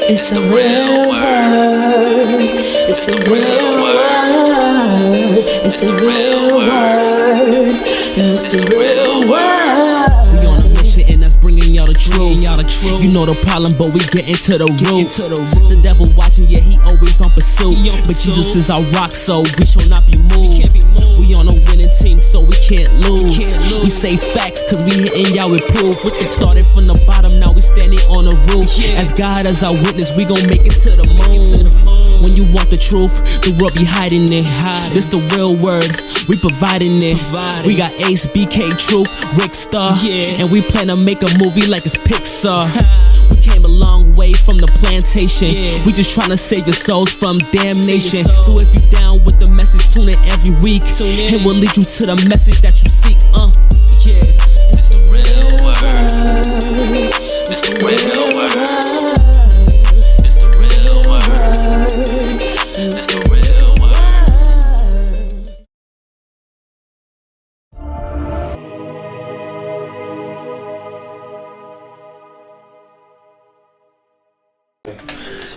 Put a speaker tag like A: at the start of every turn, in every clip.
A: It's the real word. It's the real word. It's the real word. It's the real word.
B: We on a mission and that's bringing y'all the truth. You know the problem, but we get into the root. The devil watching, yeah, he always on pursuit. But Jesus is our rock, so we shall not be moved. We on a winning team, so we can't lose. We say facts, cause we hitting y'all with proof. Started from the bottom, now we standing on the roof. As God as our witness, we gon' make it to the moon. When you want the truth, the world be hiding it. This the real word, we providing it. We got Ace, BK, Truth, Rick Star, and we plan to make a movie like it's Pixar. We came a long way from the plantation. We just tryna save your souls from damnation. So if you down with the message, tune in every week. It will lead you to the message that you seek.
A: It's the real word. It's the real word. It's the real word. It's the real word.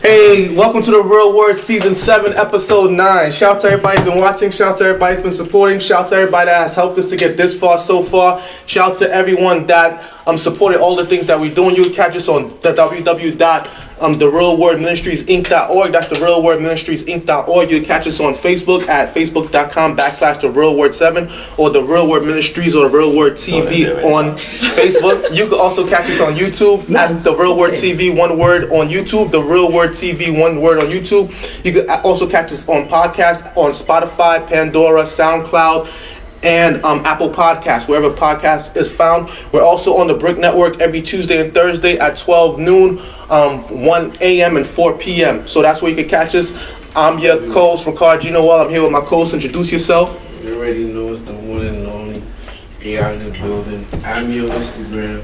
C: Hey, welcome to The Real Word Season 7, Episode 9. Shout out to everybody who's been watching. Shout out to everybody who's been supporting. Shout out to everybody that has helped us to get this far so far. Shout out to everyone that supported all the things that we're doing. You can catch us on the www.therealwordministriesinc.org. That's therealwordministriesinc.org. You can catch us on Facebook at facebook.com/therealword7 or The Real Word Ministries or The Real Word TV on Facebook. You can also catch us on YouTube at The Real Word TV, one word on YouTube. The Real Word TV, one word on YouTube. You can also catch us on podcasts on Spodify, Pandora, Soundcloud, and Apple Podcasts, wherever podcast is found. We're also on the Brick Network every Tuesday and Thursday at 12 noon, 1 a.m. and 4 p.m. So that's where you can catch us. I'm your co-host, Rickard, Jean-Noel. I'm here with my co-host. Introduce yourself.
D: You already know it's the one and only AI in the building. I'm your Instagram,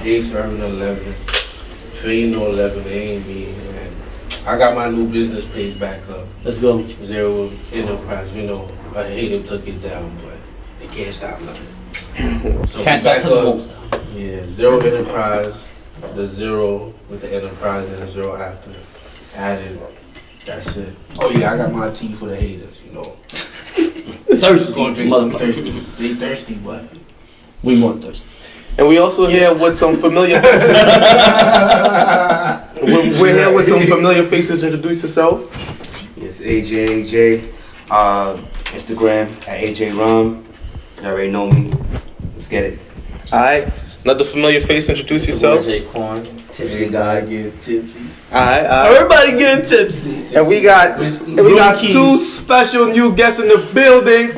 D: Irving11. If you ain't know 11, it ain't me, man. I got my new business page back up.
E: Let's go.
D: Zero Enterprise, you know, a hater took it down, but they can't stop nothing. So
E: Can't stop because it won't stop.
D: Yeah, Zero Enterprise, the zero with the enterprise and the zero after. Added. That's it. Oh yeah, I got my tea for the haters, you know.
E: Thirsty.
D: Gonna drink something thirsty. They thirsty, but
E: we more thirsty.
C: And we also here with some familiar faces. We're here with some familiar faces. Introduce yourself.
F: It's AJ. Instagram at AJ Rum. You already know me. Let's get it.
C: Alright. Another familiar face. Introduce yourself.
E: AJ Corn.
D: tipsy guy get tipsy.
C: Alright.
E: Everybody getting tipsy.
C: And we got two special new guests in the building.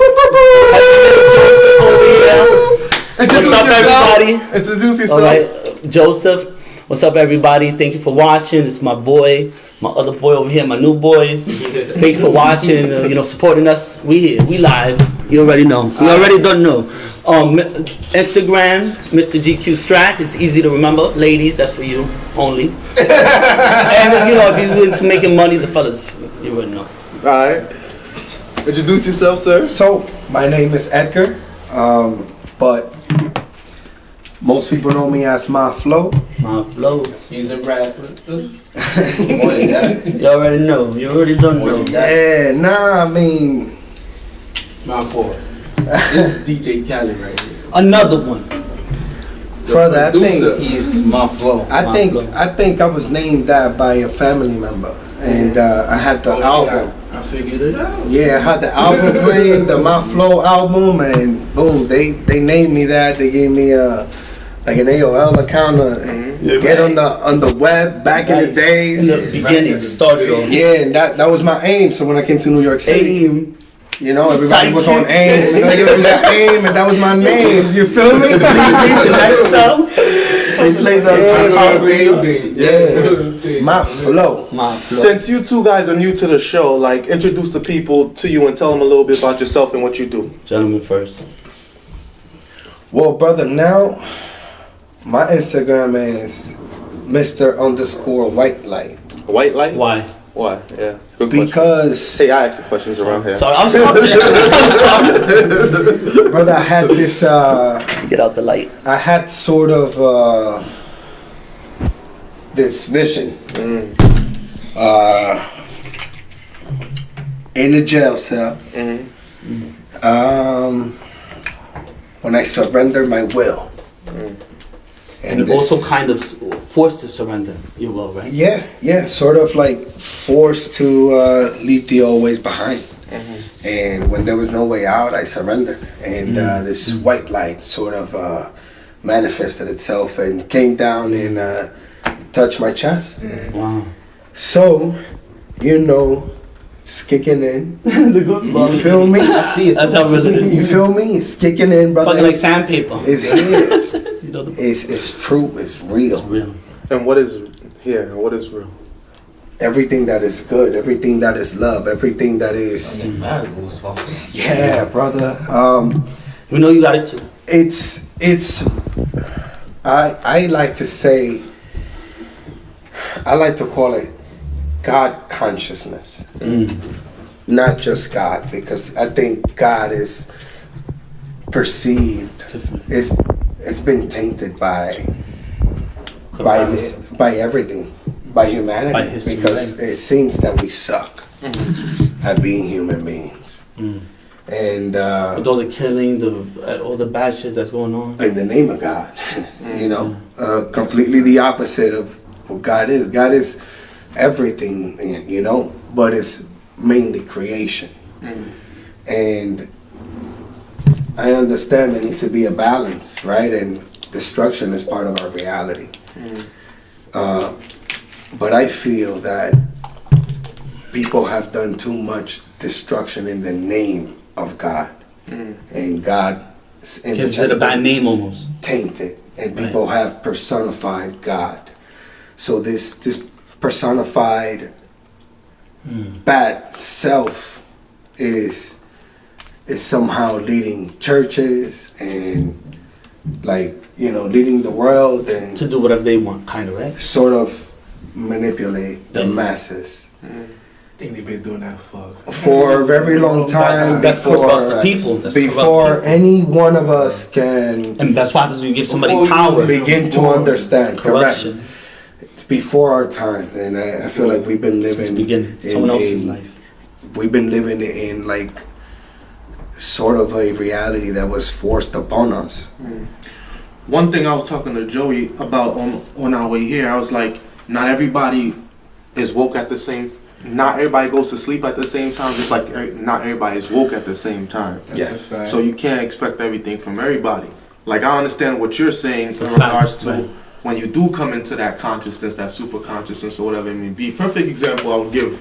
E: What's up, everybody?
C: Introduce yourself.
E: All right, Joseph. What's up, everybody? Thank you for watching. It's my boy, my other boy over here, my new boys. Thank you for watching. Supporting us. We here. We live. You already know. You already don't know. Instagram, Mr. GQ Strack. It's easy to remember. Ladies, that's for you only. And if you're into making money, the fellas, you already know.
C: All right. Introduce yourself, sir.
G: So, my name is Edgar, but most people know me as MafLow.
E: MafLow.
D: He's a rapper.
E: You already know. You already don't know.
G: Yeah, I mean,
D: My fault. This is DJ Khaled right here.
E: Another one.
G: brother, I
D: Producer.
G: think
D: He's MafLow.
G: I think I was named that by a family member, and I had the album.
D: I figured it out.
G: Yeah, I had the album playing, the MafLow album, and boom, they named me that. They gave me like an AOL account to get on the web back in the days.
E: In the beginning, started on.
G: Yeah, and that was my aim. So when I came to New York City,
E: AIM.
G: everybody was on AIM. They gave me that AIM, and that was my name. You feel me?
E: The next song. He plays on top radio.
G: Yeah, MafLow.
C: Since you two guys are new to the show, like introduce the people to you and tell them a little bit about yourself and what you do.
E: Gentlemen first.
G: Well, brother, now my Instagram is Mr_White Light.
C: White light?
E: Why?
C: Why? Yeah. Good question.
G: Because,
C: Hey, I ask the questions around here.
E: Sorry, I'm sorry.
G: brother, I had this.
E: Get out the light.
G: I had sort of this vision In a jail cell. When I surrender my will.
E: And also kind of forced to surrender your will, right?
G: Yeah, sort of like forced to leave the old ways behind. And when there was no way out, I surrendered. And this white light sort of manifested itself and came down and touched my chest.
E: Wow.
G: So, it's kicking in.
E: The goosebumps.
G: You feel me?
E: I see it. That's how real it is.
G: You feel me? It's kicking in, brother.
E: Fucking like sandpaper.
G: It's here. It's true. It's real.
E: It's real.
C: And what is here? And what is real?
G: Everything that is good, everything that is love, everything that is. Yeah, brother.
E: We know you got it too.
G: It's. I like to say. I like to call it God consciousness, not just God, because I think God is perceived. It's been tainted by everything, by humanity,
E: By history,
G: because
E: right?
G: it seems that we suck at being human beings, and
E: With all the killing, all the bad shit that's going on.
G: in the name of God, completely the opposite of what God is. God is everything, but it's mainly creation. And I understand there needs to be a balance, right? And destruction is part of our reality. But I feel that people have done too much destruction in the name of God. And God
E: Gives it a bad name almost.
G: tainted, and people have personified God. So this personified bad self is somehow leading churches and leading the world and
E: To do whatever they want, kind of, right?
G: sort of manipulate the masses
C: I think they've been doing that
G: for a very long time.
E: That's corrupt people. That's
G: before
E: corrupt people.
G: any one of us can
E: And that's what happens when you give somebody
C: Before you
E: power.
G: begin to understand. Correct.
E: Corruption.
G: It's before our time, and I feel like we've been
E: Since the
G: living
E: beginning. Someone else's life.
G: We've been living in like sort of a reality that was forced upon us.
C: One thing I was talking to Joey about on our way here, I was like, not everybody is woke at the same. Not everybody goes to sleep at the same time. Just like not everybody is woke at the same time.
G: Yes.
C: So you can't expect everything from everybody. Like I understand what you're saying in
E: a
C: regards
E: fact,
C: to
E: right.
C: when you do come into that consciousness, that super consciousness or whatever it may be. Perfect example I would give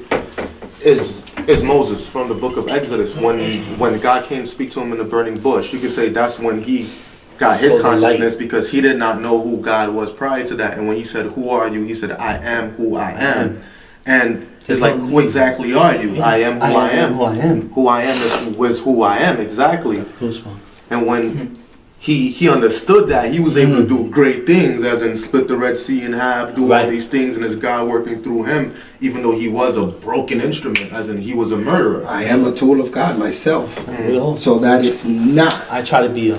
C: is Moses from the book of Exodus. When God came to speak to him in the burning bush, you could say that's when he got his
E: So the
C: consciousness
E: light.
C: because he did not know who God was prior to that. And when he said, "Who are you?" he said, "I am who I am." And it's like, who exactly are you? I am who I am.
E: Who I am.
C: Who I am is who I am, exactly.
E: Goosebumps.
C: And when he understood that, he was able to do great things, as in split the Red Sea in half, do all
E: Right.
C: these things, and it's God working through him, even though he was a broken instrument, as in he was a murderer.
G: I am a tool of God myself.
E: We all.
G: So that is not
E: I try to be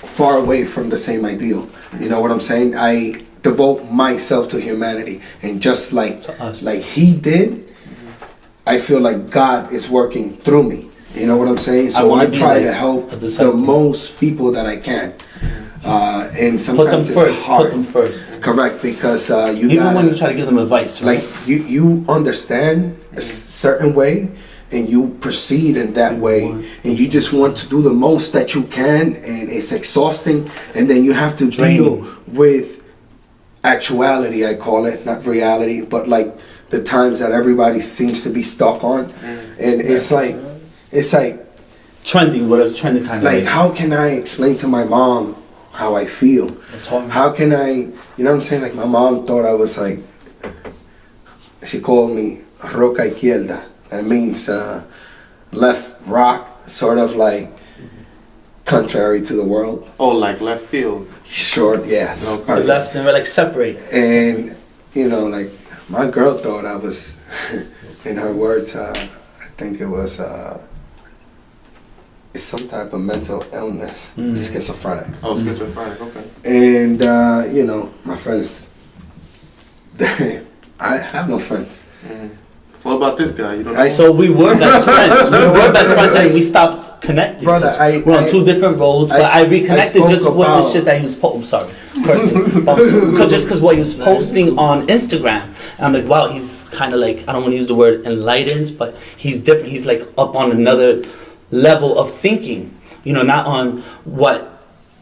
G: far away from the same ideal. You know what I'm saying? I devote myself to humanity, and just like
E: To us.
G: like he did, I feel like God is working through me. You know what I'm saying? So I
E: wanna be
G: try
E: like
G: to help
E: a
G: the
E: disciple.
G: most people that I can. And
E: put them
G: sometimes it's
E: first. Put
G: hard.
E: them first.
G: Correct, because you
E: Even
G: gotta,
E: when you try to give them advice, right?
G: like you understand a certain way and you proceed in that way, and you just want to do the most that you can, and it's exhausting, and then you have to deal with actuality, I call it, not reality, but like the times that everybody seems to be stuck on. And it's like
E: Trending, whatever's trending kind of
G: like
E: way.
G: how can I explain to my mom how I feel?
E: It's hard.
G: How can I, you know what I'm saying? Like my mom thought I was like, she called me roca izquierda. That means left rock, sort of like contrary to the world.
C: Oh, like left field.
G: Short, yes.
C: Okay.
E: We
G: Perfect.
E: left and we're like separate.
G: And, like my girl thought I was, in her words, I think it was, it's some type of mental illness, schizophrenic.
C: Oh, schizophrenic, okay.
G: And, my friends, I have no friends.
C: What about this guy? You don't know?
E: So we were best friends. We were best friends and we stopped connecting.
G: Brother,
E: we're on two different roads, but I reconnected just with the shit that he was posting. Sorry, just because what he was posting on Instagram. And I'm like, wow, he's kind of like, I don't want to use the word enlightened, but he's different. He's like up on another level of thinking. You know, not on what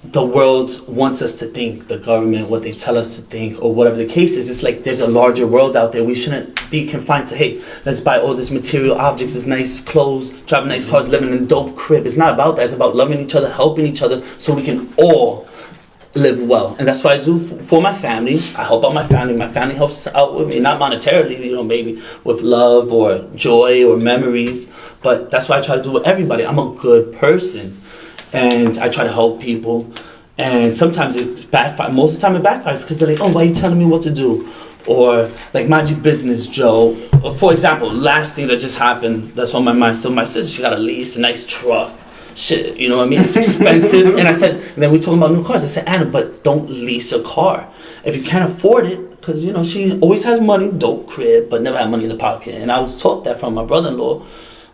E: the world wants us to think, the government, what they tell us to think, or whatever the case is. It's like there's a larger world out there. We shouldn't be confined to, hey, let's buy all this material objects, this nice clothes, driving nice cars, living in a dope crib. It's not about that. It's about loving each other, helping each other, so we can all live well. And that's what I do for my family. I help out my family. My family helps out with me, not monetarily, you know, maybe with love or joy or memories. But that's what I try to do with everybody. I'm a good person. And I try to help people, and sometimes it backfires. Most of the time it backfires because they're like, oh, why are you telling me what to do? Or like, mind your business, Joe. Or, for example, last thing that just happened that's on my mind still, my sister, she got a lease, a nice truck. Shit, you know what I mean? It's expensive. And I said, and then we talking about new cars. I said, Anna, but don't lease a car. If you can't afford it, because, you know, she always has money, dope crib, but never had money in the pocket. And I was taught that from my brother-in-law,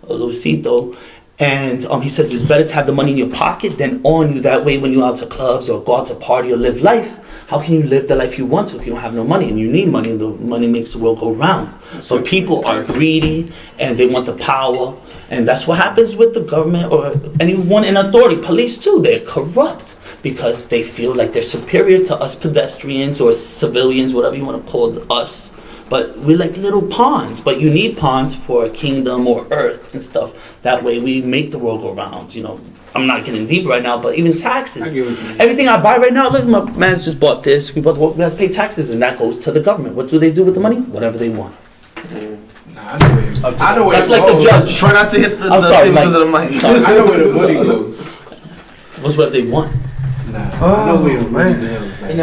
E: Luisito. And he says it's better to have the money in your pocket than on you. That way, when you're out to clubs or go out to party or live life, how can you live the life you want to if you don't have no money? And you need money, and the money makes the world go round. But people are greedy, and they want the power. And that's what happens with the government or anyone in authority. Police, too, they're corrupt because they feel like they're superior to us pedestrians or civilians, whatever you want to call us. But we're like little pawns, but you need pawns for a kingdom or earth and stuff. That way we make the world go round, you know. I'm not getting deep right now, but even taxes. Everything I buy right now, look, my man's just bought this. We have to pay taxes, and that goes to the government. What do they do with the money? Whatever they want.
D: I know where
E: that's like the judge.
C: Try not to hit the
E: sorry,
C: because of the mic.
D: I know where the money goes.
E: What's what they want?
D: I know where the money goes. I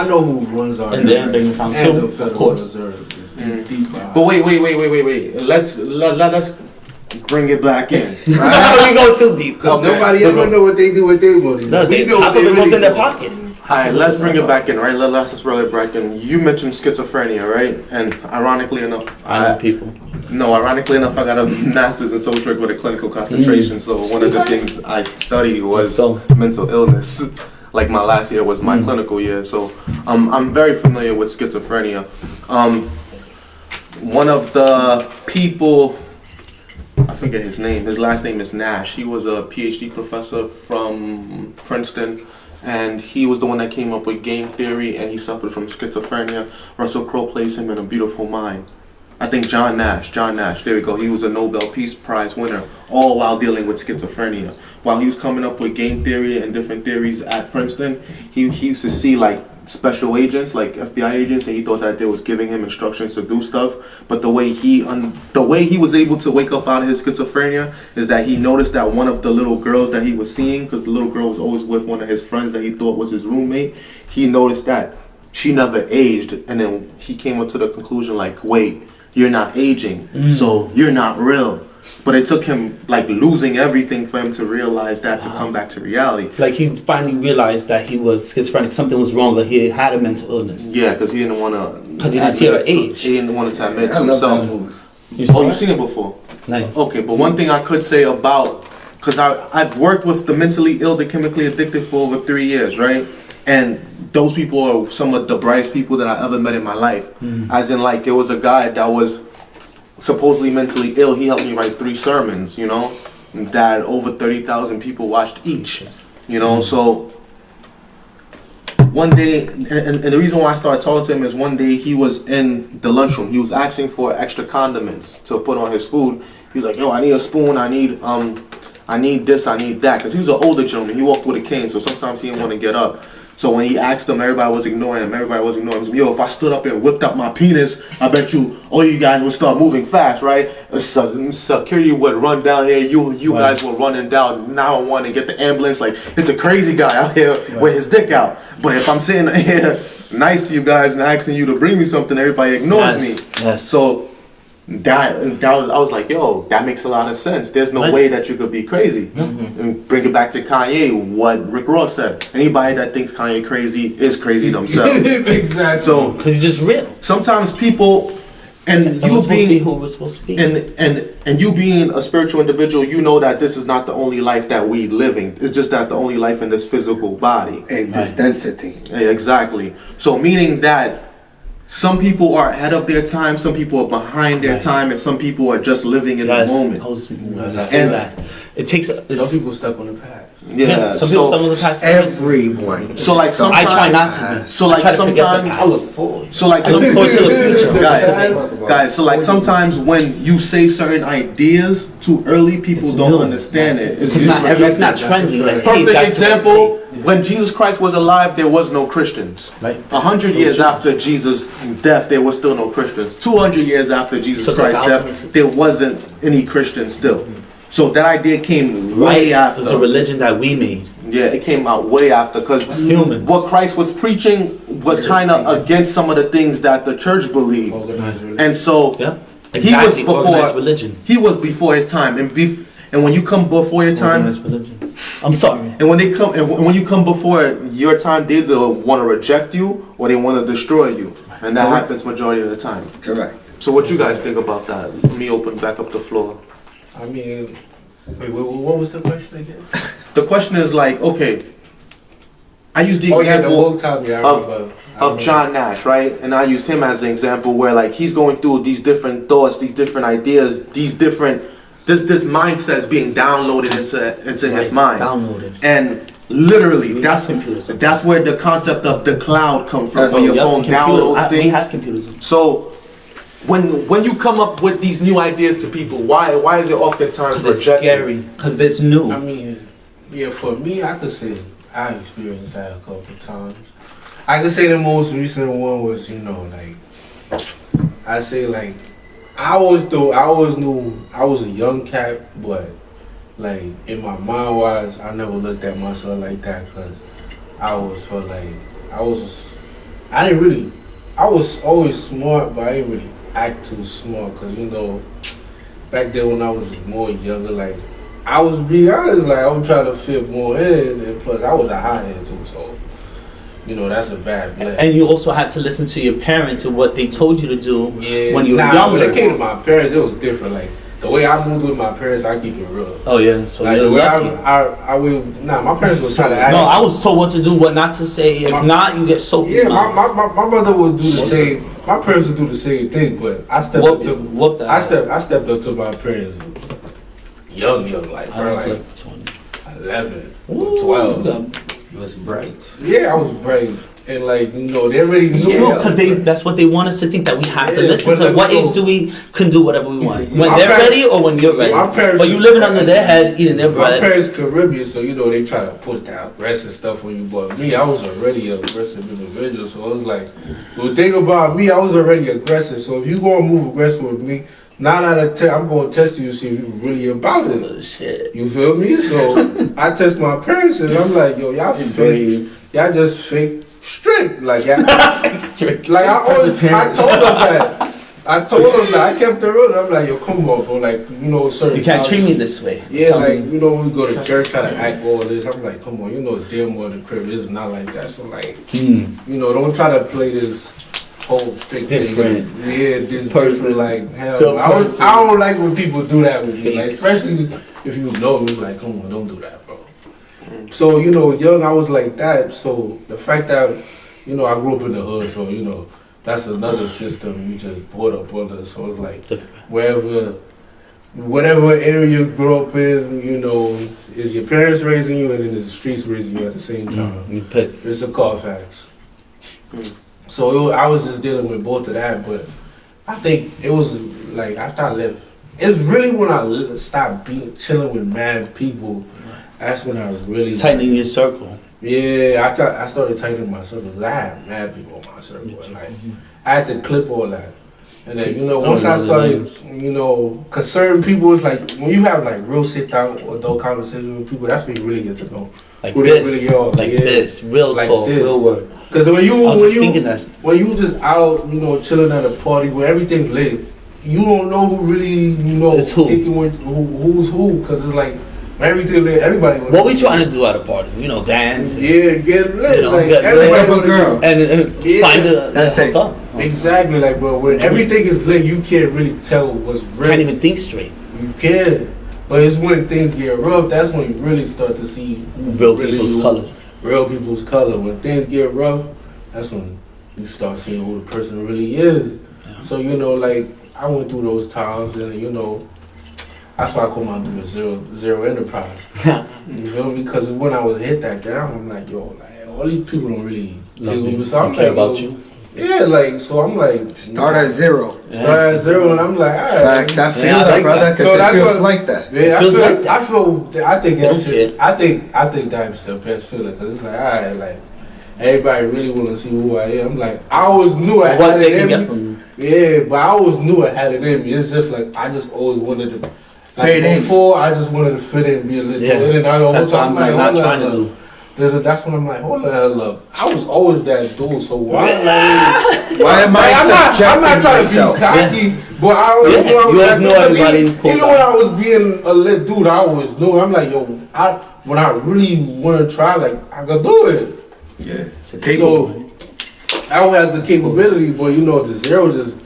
D: know who runs our
E: and the
D: Federal Reserve.
C: But wait. Let's bring it back in.
E: Right? We go too deep.
D: Nobody ever know what they do with their money.
E: No,
D: we know
E: what it goes in their pocket.
C: Alright, let's bring it back in, right? Let's roll it back in. You mentioned schizophrenia, right? And ironically enough, ironically enough, I got a master's in social work with a clinical concentration. So one of the things I studied was mental illness. Like my last year was my clinical year, so I'm very familiar with schizophrenia. One of the people, I forget his name. His last name is Nash. He was a PhD professor from Princeton. And he was the one that came up with game theory, and he suffered from schizophrenia. Russell Crowe plays him in A Beautiful Mind. I think John Nash, there we go. He was a Nobel Peace Prize winner, all while dealing with schizophrenia. While he was coming up with game theory and different theories at Princeton, he used to see like special agents, like FBI agents, and he thought that they was giving him instructions to do stuff. But the way he was able to wake up out of his schizophrenia is that he noticed that one of the little girls that he was seeing, because the little girl was always with one of his friends that he thought was his roommate, he noticed that she never aged, and then he came up to the conclusion like, wait, you're not aging, so you're not real. But it took him like losing everything for him to realize that, to come back to reality.
E: Like he finally realized that he was schizophrenic, something was wrong, or he had a mental illness.
C: Yeah, because he didn't want to.
E: Because he didn't see her age.
C: He didn't want to admit to himself. You've seen it before?
E: Nice.
C: Okay, but one thing I could say about, because I've worked with the mentally ill, the chemically addicted for over 3 years, right? And those people are some of the brightest people that I ever met in my life. As in, like, there was a guy that was supposedly mentally ill. He helped me write 3 sermons, you know, that over 30,000 people watched each, you know. So one day, and the reason why I started talking to him is one day he was in the lunchroom. He was asking for extra condiments to put on his food. He was like, yo, I need a spoon, I need this, I need that. Because he was an older gentleman. He walked with a cane, so sometimes he didn't want to get up. So when he asked them, everybody was ignoring him. Yo, if I stood up and whipped up my penis, I bet you all you guys would start moving fast, right? Security would run down here. You guys were running down 911 and get the ambulance. Like, it's a crazy guy out here with his dick out. But if I'm sitting here nice to you guys and asking you to bring me something, everybody ignores me.
E: Yes.
C: So I was like, yo, that makes a lot of sense. There's no way that you could be crazy. And bring it back to Kanye, what Rick Ross said. Anybody that thinks Kanye crazy is crazy themselves.
D: Exactly.
C: So,
E: Because he's just real.
C: sometimes people, and you being
E: who we're supposed to be.
C: and you being a spiritual individual, you know that this is not the only life that we living. It's just that the only life in this physical body.
G: And this density.
C: Yeah, exactly. So meaning that some people are ahead of their time, some people are behind their time, and some people are just living in the moment.
E: I was saying that. It takes.
D: Some people stuck on the past.
C: Yeah.
E: Some people stuck on the past.
G: Everyone.
C: So like sometimes
E: I try not to be.
C: So like
E: I try to forget the
C: sometimes
E: past. I look forward.
C: So like
E: I look forward to the future.
C: guys, so like sometimes when you say certain ideas too early, people don't understand it.
E: It's not trendy. Like, hey,
C: Perfect
E: that's
C: example, when Jesus Christ was alive, there was no Christians.
E: Right.
C: 100 years after Jesus' death, there was still no Christians. 200 years after Jesus
E: Took
C: Christ's
E: 1,000.
C: death, there wasn't any Christians still. So that idea came way after.
E: It's a religion that we made.
C: Yeah, it came out way after, because what Christ was preaching was kind of against some of the things that the church believed.
D: Organized religion.
C: And so
E: Exactly.
C: he was
E: Organized religion.
C: He was before his time, and when you come before your time,
E: Organized religion. I'm sorry.
C: and when you come before your time, they either want to reject you or they want to destroy you, and that happens majority of the time.
G: Correct.
C: So what you guys think about that? Let me open back up the floor.
D: I mean, wait, what was the question again?
C: The question is like, okay, I use the example of John Nash, right? And I used him as an example where like he's going through these different thoughts, these different ideas, this mindset's being downloaded into his mind.
E: Downloaded.
C: And literally, that's where the concept of the cloud comes from. When your phone downloads things.
E: We have computers.
C: So when you come up with these new ideas to people, why is it oftentimes
E: Because it's
C: rejected?
E: scary. Because it's new.
D: I mean, yeah, for me, I could say I experienced that a couple of times. I could say the most recent one was, I say like, I always knew I was a young cat, but like in my mind wise, I never looked at myself like that, because I was always smart, but I didn't really act too smart, because back then when I was more younger, like I was being honest, like I was trying to fit more in, and plus I was a hothead too, so that's a bad blend.
E: And you also had to listen to your parents and what they told you to do when you were younger.
D: When it came to my parents, it was different. Like the way I moved with my parents, I keep it real.
E: Oh yeah, so
D: like
E: you're
D: the way
E: lucky.
D: my parents would try to act.
E: No, I was told what to do, what not to say. If not, you get soaked.
D: Yeah, my mother would do the same. My parents would do the same thing, but I stepped up to my parents young, like
E: I was
D: like
E: 20.
D: 11, 12.
F: You was bright.
D: Yeah, I was bright, and like they already knew.
E: It's true, because that's what they want us to think, that we have to listen to. What age do we can do whatever we want? When they're ready or when you're ready? But you living under their head, eating their bread.
D: My parents Caribbean, so they try to push that aggressive stuff on you. But me, I was already an aggressive individual, so it was like the thing about me, I was already aggressive. So if you gonna move aggressive with me, 9 out of 10, I'm gonna test you to see if you really about it.
E: Oh, shit.
D: You feel me? So I test my parents and I'm like, yo, y'all fake. Y'all just fake strict. Like y'all
E: strict.
D: Like I told them that. I kept the real. I'm like, yo, come on, bro. Like, certain.
E: You can't treat me this way.
D: Yeah, like, when we go to church, try to act all this. I'm like, come on, damn well the crib is not like that. So like, don't try to play this whole strict
E: different
D: thing. Yeah, this
E: person,
D: like hell. I don't like when people do that with me, like, especially if you know me. Like, come on, don't do that, bro. So young, I was like that. So the fact that I grew up in the hood, so that's another system we just brought up on us. So it's like whatever area you grew up in, is your parents raising you, and then the streets raising you at the same time.
E: You pick.
D: It's a Carfax. So I was just dealing with both of that, but I think it was like after I left, it's really when I stopped chilling with mad people. That's when I really
E: tightening your circle.
D: Yeah, I started tightening my circle. I had mad people in my circle, and like I had to clip all that. And then once I started, cause certain people, it's like when you have like real sit down adult conversations with people, that's when you really get to know
E: like
D: who
E: this,
D: they really are.
E: this, real
D: like
E: talk,
D: this.
E: real word.
D: Because when you just out, chilling at a party where everything lit, you don't know who really,
E: It's who.
D: kicking with who's who, because it's like everything, everybody.
E: What we trying to do at a party? Dance.
D: Yeah, get lit.
E: Like,
D: like everybody
G: have a girl.
E: And find
G: that's it.
E: hook up.
D: Exactly, like, bro, when everything is lit, you can't really tell what's real.
E: Can't even think straight.
D: You can, but it's when things get rough. That's when you really start to see
E: Real people's colors.
D: Real people's color. When things get rough, that's when you start seeing who the person really is. Yeah. So like I went through those times, and that's why I call my dude zero enterprise. You feel me? Because when I was hit that down, I'm like, yo, like all these people don't really
E: care about you.
D: Yeah, like, so I'm like...
G: Start at zero.
D: Start at zero, and I'm like, all right.
G: Facts, I feel that, brother, because it feels like that.
D: Yeah, I think that is the best feeling, because it's like, all right, like, everybody really want to see who I am. Like, I always knew I had it in me. Yeah, but I always knew I had it in me. It's just like, I just always wanted to... Like, before, I just wanted to fit in and be a little bit. And
E: that's what I'm not trying to do.
D: That's when I'm like, hold the hell up. I was always that dude, so why am
G: I subjecting
D: I'm not trying
G: myself?
D: to be cocky, but I always knew I was
E: you always know everybody.
D: Even when I was being a lit dude, I always knew. I'm like, yo, when I really want to try, like, I can do it.
G: Yeah.
D: So, I has the capability, but the zero just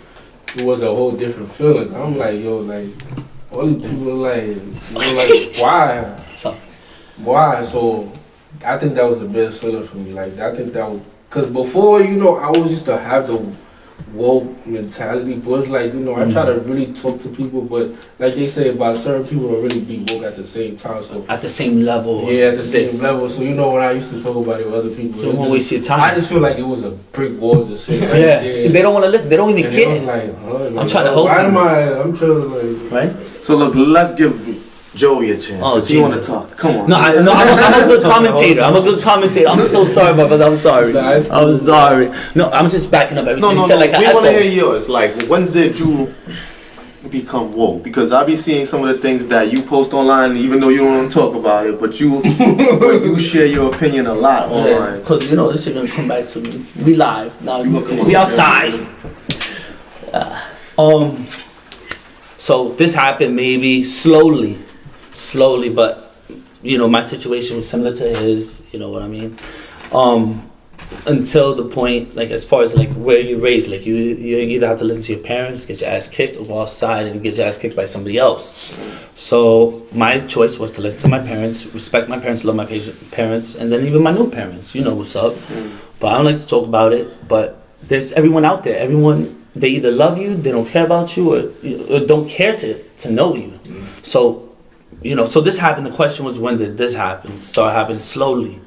D: was a whole different feeling. I'm like, yo, like, all these people like why? Why? So, I think that was the best feeling for me. Like, I think that was, because before, I always used to have the woke mentality, but it's like, I try to really talk to people, but like they say about certain people don't really be woke at the same time. So
E: at the same level.
D: Yeah, at the same level. So when I used to talk about it with other people,
E: you don't want to waste your time.
D: I just feel like it was a brick wall to say. Right
E: yeah, they don't want to listen. They don't even care.
D: I was like,
E: I'm trying to help.
D: I'm trying to like.
C: Right. So look, let's give Joey a chance.
E: Oh,
C: you want to talk? Come on.
E: No, I'm a good commentator. I'm I'm so sorry, my brother. I'm sorry. I'm sorry. No, I'm just backing up everything.
C: No. Like, we want to hear yours. Like, when did you become woke? Because I be seeing some of the things that you post online, even though you don't want to talk about it, but you share your opinion a lot online.
E: Because this shit gonna come back to me. We live now. We outside. So this happened maybe slowly, but my situation was similar to his. You know what I mean? Until the point, like, as far as like where you're raised, like you either have to listen to your parents, get your ass kicked, or go outside and get your ass kicked by somebody else. So my choice was to listen to my parents, respect my parents, love my parents, and then even my new parents. You know what's up. But I don't like to talk about it. But there's everyone out there. Everyone, they either love you, they don't care about you, or don't care to know you. So so this happened. The question was, when did this happen? Start happening slowly.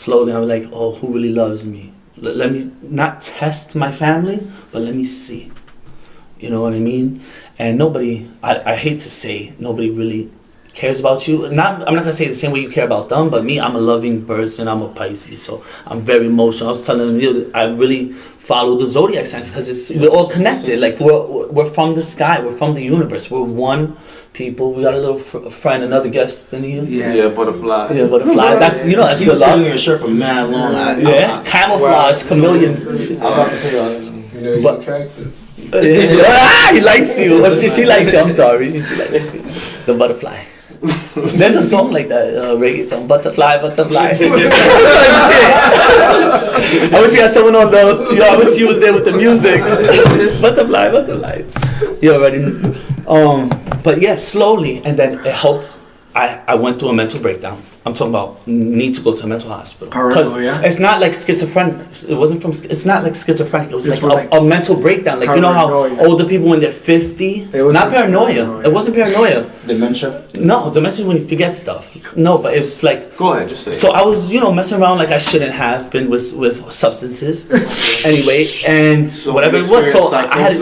E: I was like, oh, who really loves me? Let me not test my family, but let me see. You know what I mean? And nobody, I hate to say, nobody really cares about you. I'm not gonna say the same way you care about them, but me, I'm a loving person. I'm a Pisces, so I'm very emotional. I was telling you, I really follow the zodiac signs because we're all connected. Like, we're from the sky, we're from the universe, we're one people. We got a little friend, another guest in here.
C: Yeah, butterfly.
E: Yeah, butterfly. That's that's
C: he was selling your shirt for mad long.
E: Camouflage, chameleons.
C: I'm about to say,
E: but
D: attractive.
E: He likes you. She likes you. I'm sorry. She likes you. The butterfly. There's a song like that, reggae song, butterfly. I wish we had someone on the. I wish you was there with the music. Butterfly. You already know. But yeah, slowly, and then it helped. I went through a mental breakdown. I'm talking about need to go to a mental hospital. Because it's not like schizophrenic. It wasn't from. It's not like schizophrenic. It was like a mental breakdown. Like, you know how older people when they're 50. Not paranoia. It wasn't paranoia.
C: Dementia.
E: No, dementia is when you forget stuff. No, but it's like.
C: Go ahead, just say.
E: So I was, messing around like I shouldn't have been with substances. Anyway, and
C: so
E: whatever it was. So I had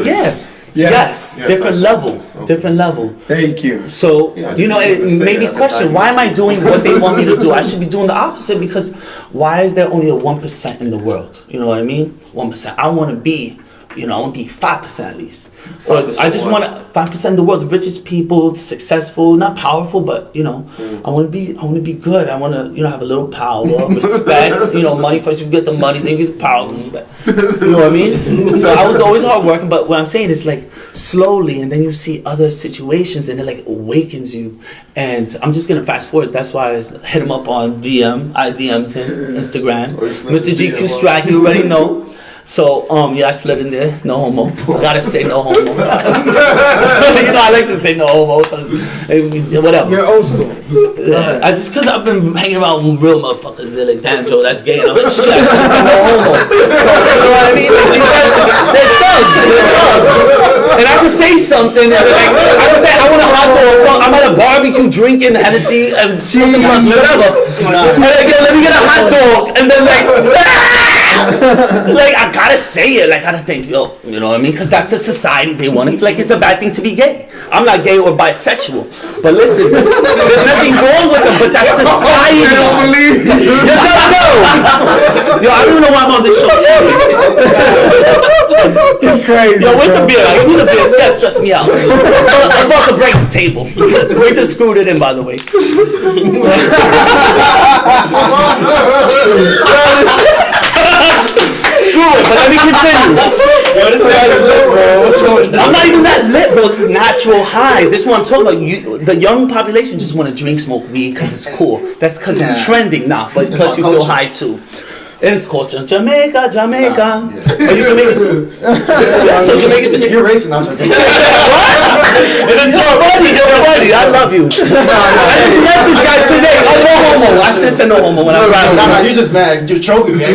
E: Yes, different level.
G: Thank you.
E: So, it made me question, why am I doing what they want me to do? I should be doing the opposite, because why is there only a 1% in the world? You know what I mean? 1%. I want to be, I want to be 5% at least. Or I just want 5% of the world, the richest people, successful, not powerful, but, I want to be good. I want to, have a little power, respect, money. First you get the money, then you get the power, respect. You know what I mean? So I was always hardworking, but what I'm saying is, like, slowly, and then you see other situations, and it like awakens you. And I'm just gonna fast forward. That's why I hit him up on DM. I DM'd him Instagram, Mr. GQ Strack. You already know. So I slid in there. No homo. I gotta say no homo. You know I like to say no homo because whatever.
G: You're old school.
E: I just cause I've been hanging around with real motherfuckers. They're like, damn Joe, that's gay. And I'm like, shit, I should say no homo. So, you know what I mean? It does. And I can say something that like I can say I want a hot dog. I'm at a barbecue drinking Hennessy and something else, whatever. And like, let me get a hot dog, and then like. Like I gotta say it, like I gotta think, yo, you know what I mean? Because that's the society they want. It's like it's a bad thing to be gay. I'm not gay or bisexual, but listen, there's nothing wrong with them, but that's society.
C: They don't believe you.
E: Yo, I don't even know why I'm on this show.
G: You're crazy.
E: Yo, where's the beer? Give me the beer. This guy stressed me out. I'm about to break this table. We just screwed it in, by the way. Screw it, but let me continue. Yo, this guy is lit, bro. I'm not even that lit, bro. This is natural high. This is what I'm talking about. The young population just want to drink, smoke weed because it's cool. That's because it's trending now, but plus you feel high too. It is culture. Jamaica. Are you Jamaican too? Yeah, so Jamaican too.
G: You're racing, not Jamaican.
E: What? It is your buddy. I love you. I just met this guy today. I'm no homo. I should have said no homo when I was
H: No, you're just mad. You're choking me.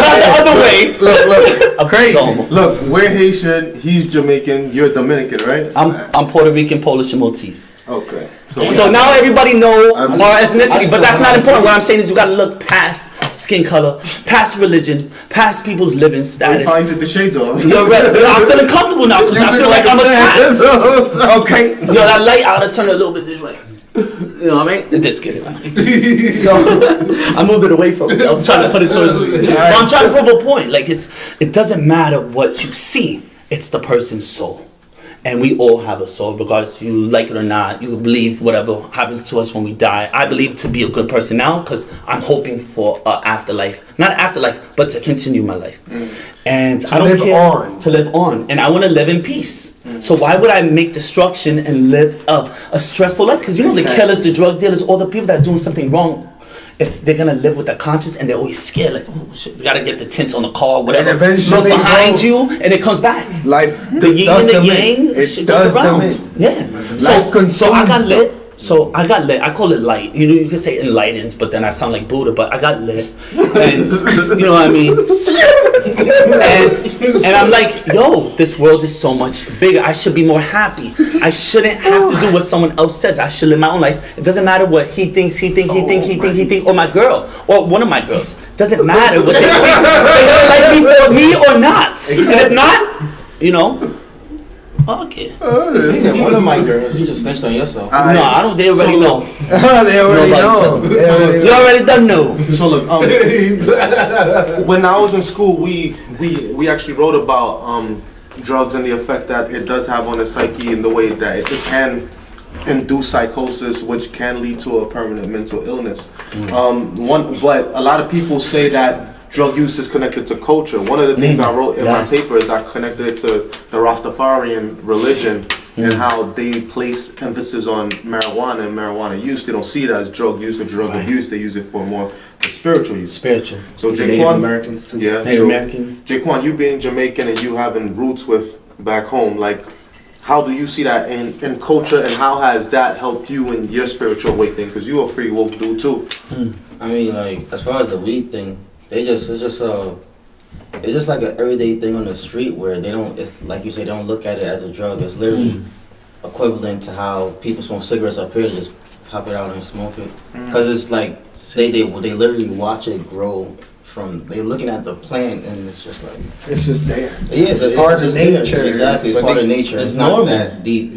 E: not the other way.
C: Look, crazy.
E: No homo.
C: Look, we're Haitian, he's Jamaican, you're Dominican, right?
E: I'm Puerto Rican, Polish, and Maltese.
C: Okay.
E: So now everybody know our ethnicity, but that's not important. What I'm saying is you gotta look past skin color, past religion, past people's living
C: He
E: status.
C: finds it the shades off.
E: Yo, I'm feeling comfortable now because I feel like I'm attached.
G: Okay.
E: Yo, that light I oughta turn it a little bit this way. You know what I mean? Just kidding. So I moved it away from it. I was trying to put it towards me. But I'm trying to prove a point. Like it doesn't matter what you see. It's the person's soul. And we all have a soul, regardless if you like it or not. You believe whatever happens to us when we die. I believe to be a good person now because I'm hoping for an afterlife. Not afterlife, but to continue my life. And I don't care. To live on. And I want to live in peace. So why would I make destruction and live a stressful life? Because you know the killers, the drug dealers, all the people that are doing something wrong, they're gonna live with that conscience and they're always scared, like, oh shit, you gotta get the tints on the car, whatever.
G: And eventually,
E: look behind you and it comes back.
G: Life,
E: the yin and the yang,
G: it does them in.
E: Yeah. So I got lit. I call it light. You know, you could say enlightened, but then I sound like Buddha. But I got lit, and you know what I mean. And I'm like, yo, this world is so much bigger. I should be more happy. I shouldn't have to do what someone else says. I should live my own life. It doesn't matter what he thinks, or my girl, or one of my girls. Doesn't matter what they think. They're gonna like me for me or not. And if not, you know. Okay.
H: Yeah, one of my girls, you just snitched on yourself.
E: No, I don't. They already know.
G: They already know.
E: You already done know.
C: So look, when I was in school, we actually wrote about drugs and the effect that it does have on the psyche in the way that it can induce psychosis, which can lead to a permanent mental illness. But a lot of people say that drug use is connected to culture. One of the things I wrote in my paper is I connected it to the Rastafarian religion and how they place emphasis on marijuana and marijuana use. They don't see it as drug use or drug abuse. They use it for more spiritual use.
E: Spiritual.
C: So
E: Native
C: Jaquan,
E: Americans too.
C: Yeah,
E: Native
C: true.
E: Americans.
C: Jaquan, you being Jamaican and you having roots with back home, like, how do you see that in culture, and how has that helped you in your spiritual awakening? Because you are a pretty woke dude too.
H: I mean, like, as far as the weed thing, it's just like an everyday thing on the street where they don't, it's like you say, they don't look at it as a drug. It's literally equivalent to how people smoke cigarettes up here, just pop it out and smoke it. Because it's like, they literally watch it grow from, they looking at the plant and it's just like,
G: it's just there.
H: Yeah, it's
G: part of nature.
H: Exactly, it's part of nature. It's not
E: normal.
H: that deep.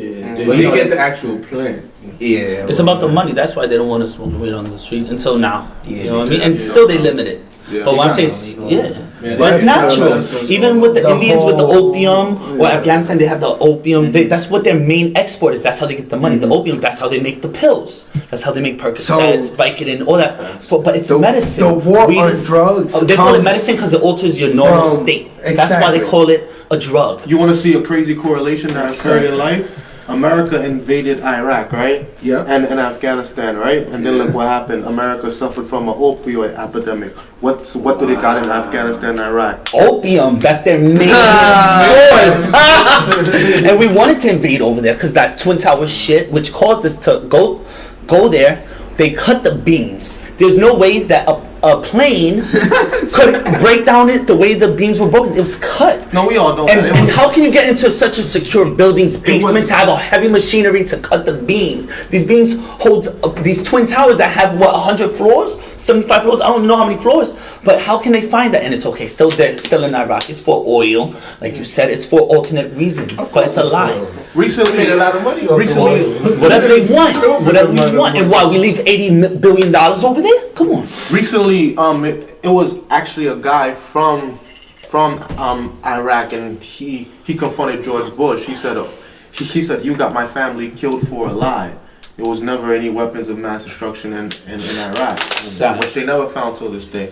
D: When you get the actual plant.
H: Yeah.
E: It's about the money. That's why they don't want to smoke weed on the street until now.
H: Yeah,
E: You know what I mean? And still they limit it.
C: Yeah.
E: But what I'm saying, but it's natural. Even with the Indians with the opium, or Afghanistan, they have the opium. That's what their main export is. That's how they get the money. The opium. That's how they make the pills. That's how they make Percocets, Vicodin, all that. But it's medicine.
G: The war
E: Weed
G: on
E: is-
G: drugs.
E: They call it medicine because it alters your normal state. That's why they call it a drug.
C: You want to see a crazy correlation that occurred in life? America invaded Iraq, right?
G: Yeah.
C: And Afghanistan, right? And then look what happened. America suffered from an opioid epidemic. What do they got in Afghanistan and Iraq?
E: Opium, that's their main source. And we wanted to invade over there because that Twin Towers shit, which caused us to go there. They cut the beams. There's no way that a plane could break down it the way the beams were broken. It was cut.
C: No, we all know
E: and,
C: that.
E: And how can you get into such a secure building's basement to have a heavy machinery to cut the beams? These beams hold these Twin Towers that have, 100 floors? 75 floors? I don't know how many floors. But how can they find that? And it's okay, still there, still in Iraq. It's for oil. Like you said, it's for alternate reasons. But it's a lie.
C: Recently,
D: made a lot of money.
E: Whatever they want. Whatever we want. And why, we leave $80 billion over there? Come on.
C: Recently, it was actually a guy from Iraq, and he confronted George Bush. He said, he said, you got my family killed for a lie. There was never any weapons of mass destruction in Iraq, which they never found till this day.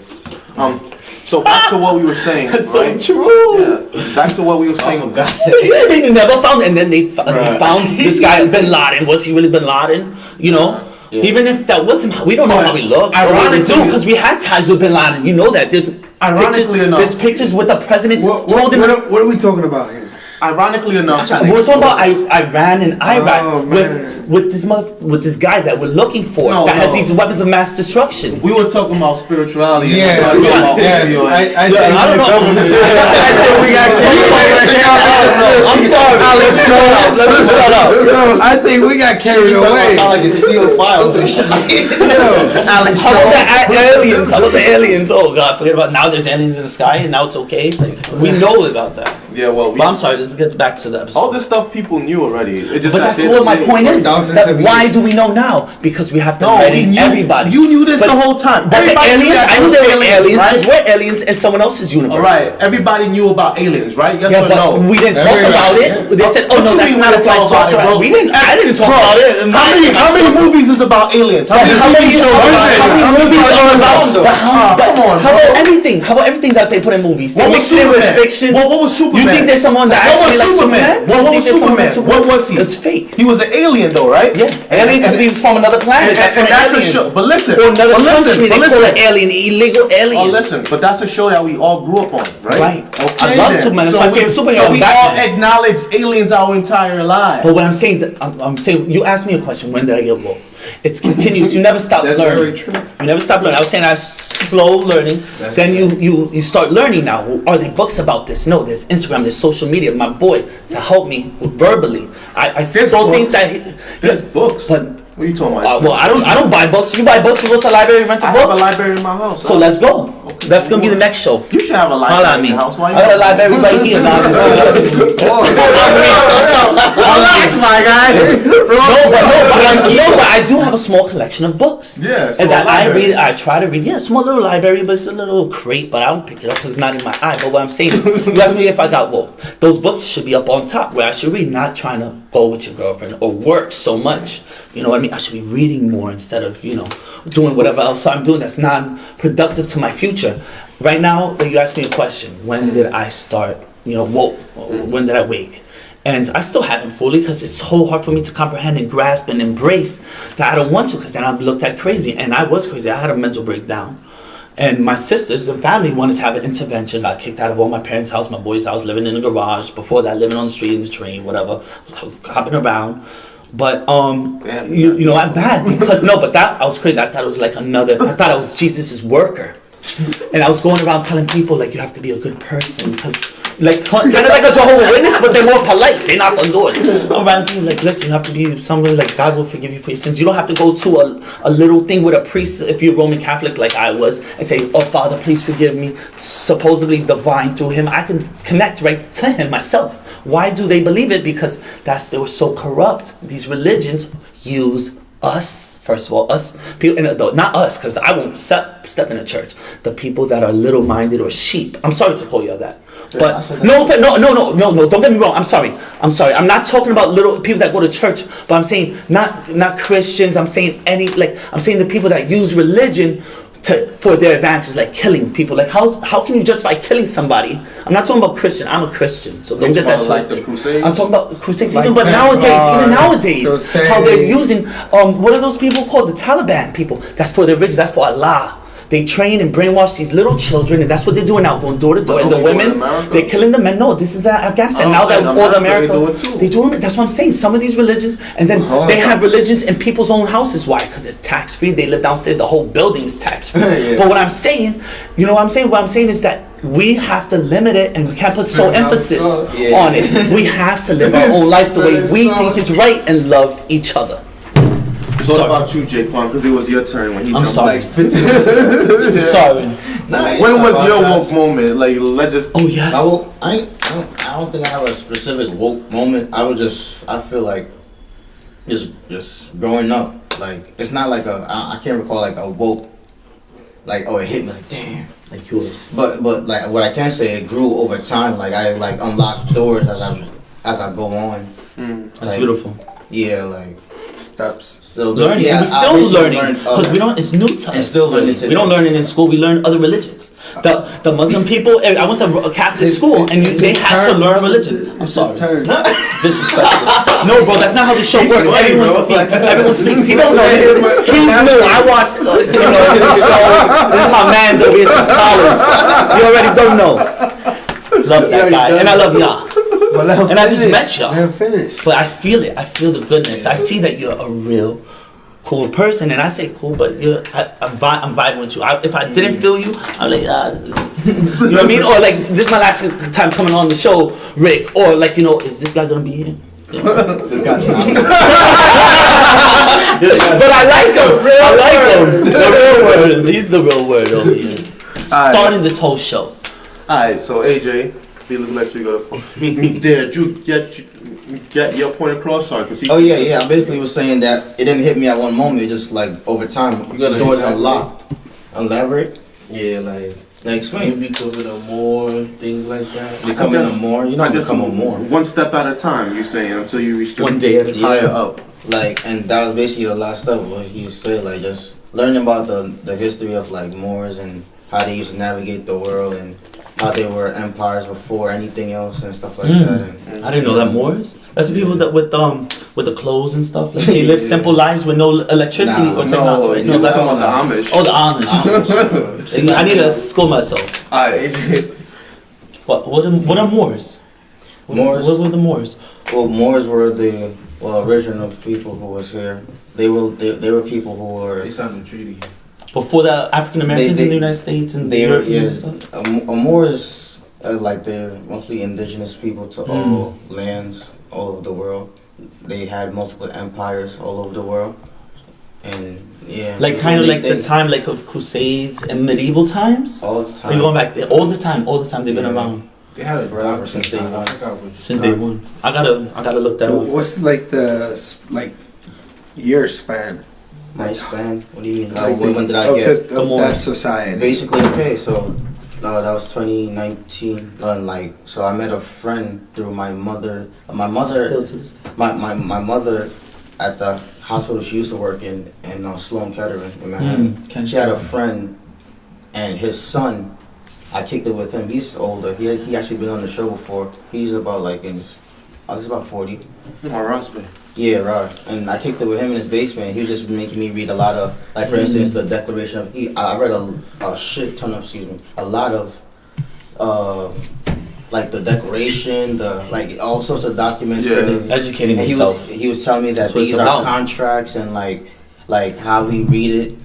C: So back to what we were saying.
E: That's
C: right?
E: so true.
C: Yeah. Back to what we were saying.
E: They never found, and then they found this guy Bin Laden. Was he really Bin Laden? You know. Yeah. Even if that wasn't, we don't know how he looked. Ironically, because we had ties with Bin Laden. You know that. There's there's pictures with the president holding.
G: What are we talking about here?
C: Ironically enough,
E: we're talking about Iran and Iraq with this guy that we're looking for that has these weapons of mass destruction.
C: We were talking about spirituality.
G: Yeah, I don't know.
E: I think we got I'm sorry. Let me shut up.
G: No, I think we got carried away.
H: Like it's sealed files and shit.
E: How about the aliens? How about the aliens? Oh God, forget about now. There's aliens in the sky, and now it's okay. Like, we know about that.
C: Yeah, well,
E: but I'm sorry. Let's get back to the episode.
C: All this stuff people knew already.
E: But that's what my point is. That why do we know now? Because we have to ready everybody.
C: You knew this the whole time.
E: But the aliens, I knew there were aliens because we're aliens in someone else's universe.
C: All right, everybody knew about aliens, right? Yes or
E: no? We didn't talk about it. They said, "Oh no, that's not a flight saucer." I didn't talk about it.
C: How many movies is about aliens? How many movies
E: are about? Come on. How about everything? How about everything that they put in movies? They mix it with fiction.
C: What was Superman?
E: You think there's someone that actually likes Superman?
C: What was Superman? What was he?
E: It was fake.
C: He was an alien though, right?
E: Yeah. Alien because he was from another planet.
C: And that's a show. But listen.
E: Or another country. They call it alien, illegal alien.
C: Oh, listen. But that's a show that we all grew up on, right?
E: Right.
C: Okay,
E: I love Superman. That's my favorite superhero.
C: So we all acknowledge aliens our entire lives.
E: But what I'm saying, you asked me a question. When did I get woke? It's continuous. You never stop learning.
G: Very true.
E: You never stop learning. I was saying I was slow learning. Then you start learning now. Are there books about this? No. There's Instagram. There's social media. My boy to help me verbally. I saw things that.
C: There's books.
E: But
C: what are you talking about?
E: Well, I don't buy books. You buy books. You go to a library, rent a book.
C: I have a library in my house.
E: So let's go. Okay. That's gonna be the next show.
C: You should have a library in your house. Why?
E: I got a library right here.
C: Relax, my guy.
E: No, but I do have a small collection of books.
C: Yeah,
E: and that I read. I try to read. Yeah, small little library, but it's a little crate. But I don't pick it up because it's not in my eye. But what I'm saying is, you ask me if I got woke. Those books should be up on top where I should read, not trying to go with your girlfriend or work so much. You know what I mean? I should be reading more instead of doing whatever else I'm doing that's non-productive to my future. Right now, you asked me a question. When did I start? Woke. When did I wake? And I still haven't fully because it's so hard for me to comprehend and grasp and embrace that I don't want to because then I'm looked at crazy. And I was crazy. I had a mental breakdown. And my sisters and family wanted to have an intervention. Got kicked out of all my parents' house, my boys' house, living in the garage. Before that, living on the street, in the train, whatever. Hopping around. But I'm bad because but that I was crazy. I thought it was like I thought I was Jesus's worker. And I was going around telling people like you have to be a good person because like kind of like a Jehovah's Witness, but they're more polite. They knock on doors. Around being like, listen, you have to be someone like God will forgive you for your sins. You don't have to go to a little thing with a priest if you're Roman Catholic like I was and say, oh Father, please forgive me. Supposedly divine through him. I can connect right to him myself. Why do they believe it? Because they were so corrupt. These religions use us, first of all, us people, and not us, because I won't step in a church. The people that are little-minded or sheep. I'm sorry to call you that, but no. Don't get me wrong. I'm sorry. I'm not talking about little people that go to church, but I'm saying not Christians. I'm saying I'm saying the people that use religion for their advantage, like killing people. Like how can you justify killing somebody? I'm not talking about Christian. I'm a Christian, so don't get that twisted. I'm talking about Crusades. Like even nowadays, how they're using what are those people called? The Taliban people. That's for their religion. That's for Allah. They train and brainwash these little children, and that's what they're doing now, going door to door. And the women, they're killing the men. No, this is Afghanistan. Now that all America, they do it. That's what I'm saying. Some of these religions, and then they have religions in people's own houses. Why? Because it's tax free. They live downstairs. The whole building is tax free. Yeah. But what I'm saying, you know what I'm saying? What I'm saying is that we have to limit it, and we can't put so emphasis on it. We have to live our own lives the way we think is right and love each other.
C: So what about you, Jaquan? Because it was your turn when he jumped
E: sorry.
C: like 50 minutes.
E: Sorry.
C: When was your woke moment? Like, let's just.
E: Oh yes.
H: I don't think I have a specific woke moment. I feel like just growing up. Like it's not like I can't recall like a woke. Like it hit me like damn.
E: Like yours.
H: But like what I can say, it grew over time. Like I like unlocked doors as I go on.
E: That's
H: like,
E: beautiful.
H: Yeah, like.
C: Steps.
E: Still learning. Yeah, we're still learning because we don't. It's new to us.
H: Still learning.
E: We don't learn it in school. We learn other religions. The Muslim people. I went to a Catholic school and they had to learn religion. I'm sorry. Disrespectful. No, bro, that's not how the show works. Everyone speaks. He don't know. He's new. I watched. The show. This is my man's over here since college. You already don't know. Love that guy, and I love y'all. And I just met y'all. But I feel it. I feel the goodness. I see that you're a real cool person, and I say cool, but I'm vibing with you. If I didn't feel you, I'm like, you know what I mean? Or like, this is my last time coming on the show, Rick. Or like, is this guy gonna be here? Yeah. This guy's not. But I like him. The real word. He's the real word over here. Starting this whole show.
C: Alright, so AJ. Did you get your point across? Sorry,
H: yeah. I basically was saying that it didn't hit me at one moment. It just like over time, doors unlocked. Elaborate?
D: Yeah, like
H: explain.
D: You becoming a more things like that.
H: Becoming a more. You're not become a more.
C: One step at a time. You're saying until you reach
E: one day at a time.
C: Higher up.
H: Like, and that was basically the last step. What he said, like just learning about the history of like Moors and how they used to navigate the world and how they were empires before anything else and stuff like that. And,
E: I didn't know that Moors. That's the people that with the clothes and stuff. Like they live simple lives with no electricity or technology.
C: No, that's about the Amish.
E: Oh, the Amish. I need to school myself.
C: Alright, AJ.
E: What are Moors?
H: Moors.
E: What were the Moors?
H: Well, Moors were the original people who was here. They were people who were.
D: They signed the treaty.
E: Before the African Americans in the United States and the Europeans and stuff?
H: Moors, like they're mostly indigenous people to all lands all over the world. They had multiple empires all over the world. And yeah.
E: Like kind of like the time like of Crusades and medieval times?
H: All the time.
E: We're going back there. All the time they've been around.
D: They had it forever
H: since day one.
E: Since day one. I gotta look that up.
G: What's like the year span?
H: My span? What do you mean?
G: Like
H: when did I get
G: that society?
H: Basically, okay, so that was 2019. So I met a friend through my mother. My mother at the hospital she used to work in Sloan Kettering in Manhattan. She had a friend, and his son. I kicked it with him. He's older. He actually been on the show before. He's about he's about 40.
C: Rosby.
H: Yeah, right. And I kicked it with him in his basement. He was just making me read a lot of, like for instance, the Declaration of. I read a shit ton of, a lot of, like the Declaration, all sorts of documents.
E: Yeah. Educating himself.
H: He was telling me that these are contracts and like how we read it,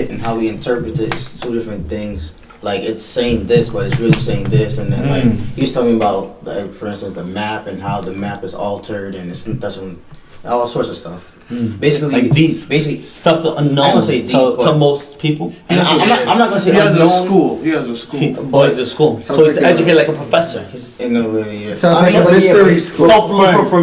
H: and how we interpret it is two different things. Like it's saying this, but it's really saying this, and then like he's talking about, like, for instance, the map and how the map is altered, and it doesn't, all sorts of stuff. Basically,
E: like deep, stuff unknown to most people.
H: And I'm not gonna say
C: he has
H: unknown.
C: He has a school.
E: He's a school, so he's educated like a professor. He's
H: in a way, yeah.
G: Sounds like a mystery school.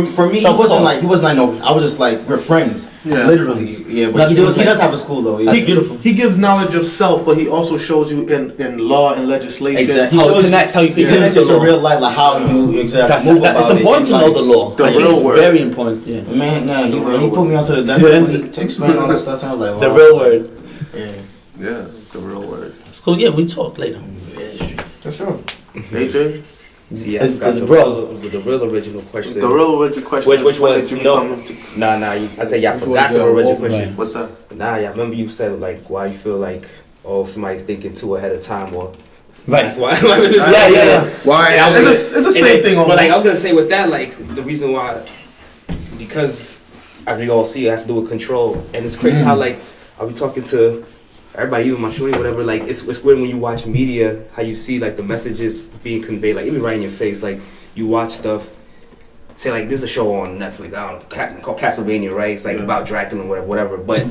H: For me, he wasn't like no. I was just like, we're friends. Yeah. Literally, yeah. But he does have a school though.
E: That's beautiful.
C: He gives knowledge of self, but he also shows you in law and legislation.
H: Exactly.
E: How it connects, how you can connect
H: it to real life, like how you move about
E: it's important to know the law.
C: The real word.
E: Very important. Yeah.
H: Man, he put me onto the to explain all this stuff. And I was like, wow.
E: The real word.
H: Yeah.
C: Yeah, the real word.
E: It's cool. Yeah, we talk later.
C: For sure. AJ?
F: Yeah,
E: It's
F: the
E: bro.
F: real original question.
C: The real original question.
F: Which was
C: you
F: no. Nah. I said I forgot the original question.
E: Right.
C: What's that?
F: Nah, yeah. I remember you said like why you feel like somebody's thinking too ahead of time or.
E: Right.
F: That's why.
E: Yeah.
F: Why?
C: It's the same thing almost.
F: But like I was gonna say with that, like the reason why, because as we all see, it has to do with control, and it's crazy how like I'll be talking to everybody, even my shorty, whatever. Like it's weird when you watch media, how you see like the messages being conveyed, like even right in your face. Like you watch stuff. Say like there's a show on Netflix, I don't know, called Castlevania, right? It's like about Dracula and whatever. But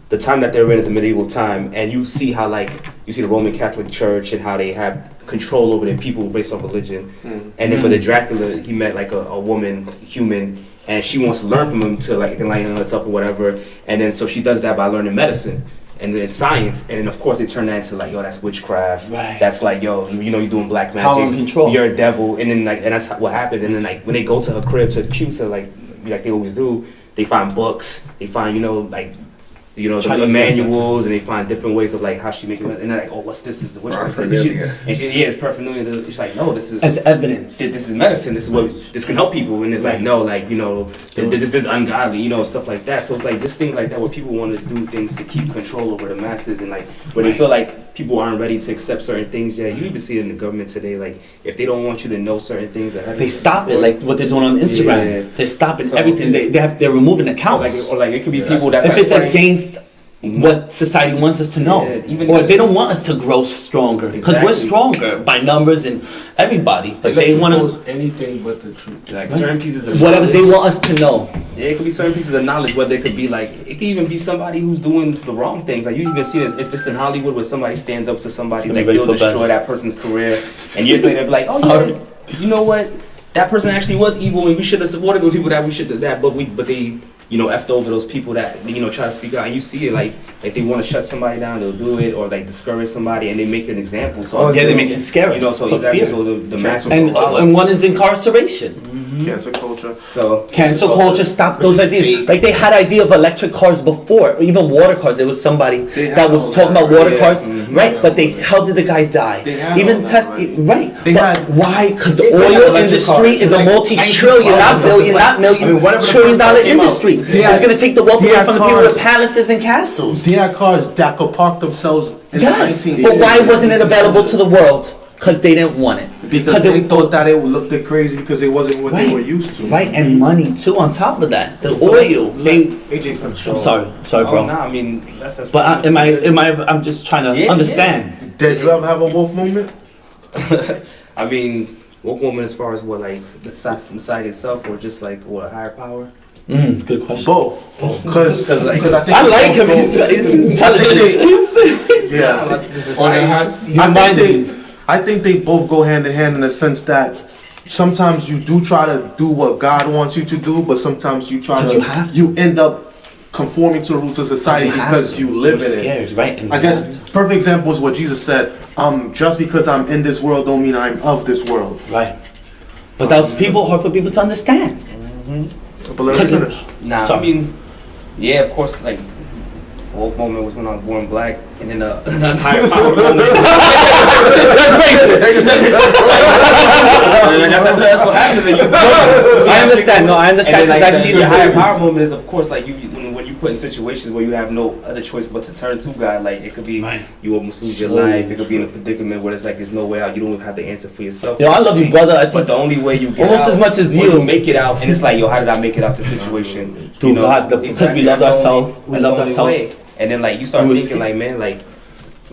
F: the time that they're in is a medieval time, and you see how like you see the Roman Catholic Church and how they have control over their people based on religion. And then but the Dracula, he met like a woman, human, and she wants to learn from him to like enlighten herself or whatever. And then so she does that by learning medicine and then science, and then of course they turn that into like, yo, that's witchcraft.
E: Right.
F: That's like, yo, you know, you're doing black magic.
E: Power and control.
F: You're a devil, and then like, and that's what happens. And then like when they go to her crib to accuse her, like they always do, they find books, they find the manuals, and they find different ways of like how she making it, and they're like, oh, what's this? This is the witchcraft. And it's paraphernalia. She's like, no, this is
E: as evidence.
F: This is medicine. This is what this can help people. And it's like, no, like this is ungodly, stuff like that. So it's like just things like that where people want to do things to keep control over the masses, and like where they feel like people aren't ready to accept certain things yet. You even see it in the government today. Like if they don't want you to know certain things,
E: they stop it. Like what they're doing on Instagram. Yeah. They're stopping everything. They're removing accounts.
F: Or like it could be people that
E: if it's against what society wants us to know, or they don't want us to grow stronger because we're stronger by numbers and everybody, but they want to
D: post anything but the truth,
F: like certain pieces of
E: whatever they want us to know.
F: Yeah, it could be certain pieces of knowledge, whether it could be like, it could even be somebody who's doing the wrong things. Like you even see this if it's in Hollywood where somebody stands up to somebody, like they'll destroy that person's career, and years later they'll be like, oh yeah, you know what, that person actually was evil and we should have supported those people that we should have that, but they effed over those people that try to speak out, and you see it like they want to shut somebody down, they'll do it, or like discourage somebody, and they make an example. So
E: they make it scary.
F: So exactly. So the mass
E: and one is incarceration.
C: Cancel culture.
F: So
E: cancel culture. Stop those ideas. Like they had idea of electric cars before, or even water cars. There was somebody that was talking about water cars, right? But how did the guy die? Even test, right? Why? Because the oil industry is a multi-trillion, not billion, not million, trillion-dollar industry. It's gonna take the wealth away from the people with palaces and castles.
G: They had cars that could park themselves in the 1980s.
E: But why wasn't it available to the world? Because they didn't want it.
G: Because they thought that it looked crazy because it wasn't what they were used to.
E: Right, and money too on top of that. The oil.
G: AJ from show.
E: I'm sorry, bro.
F: No, I mean that's.
E: But I'm just trying to understand.
C: Yeah. Did you ever have a woke moment?
F: I mean, woke moment as far as what, like the society itself, or just like what, a higher power?
E: Good question.
C: Both. Because I think
E: I like him. He's intelligent.
C: Yeah. I think they both go hand in hand in the sense that sometimes you do try to do what God wants you to do, but sometimes you end up conforming to the rules of society because you live in it.
E: Right?
C: I guess perfect example is what Jesus said. Just because I'm in this world don't mean I'm of this world.
E: Right. But that was hard for people to understand.
C: But let me finish.
F: I mean, yeah, of course, like woke moment was when I was born black, and then the higher power moment. That's racist. That's what happens.
E: I understand. No, I understand.
F: Like, I see the higher power moment is, of course, like when you put in situations where you have no other choice but to turn to God. Like it could be you almost lose your life. It could be in a predicament where it's like there's no way out. You don't even have the answer for yourself.
E: Yo, I love you, brother.
F: But the only way you get
E: almost
F: out,
E: as much as
F: you make it out, and it's like, yo, how did I make it out the situation?
E: Through God, because we loved ourselves. We loved ourselves.
F: And then like you start thinking like, man, like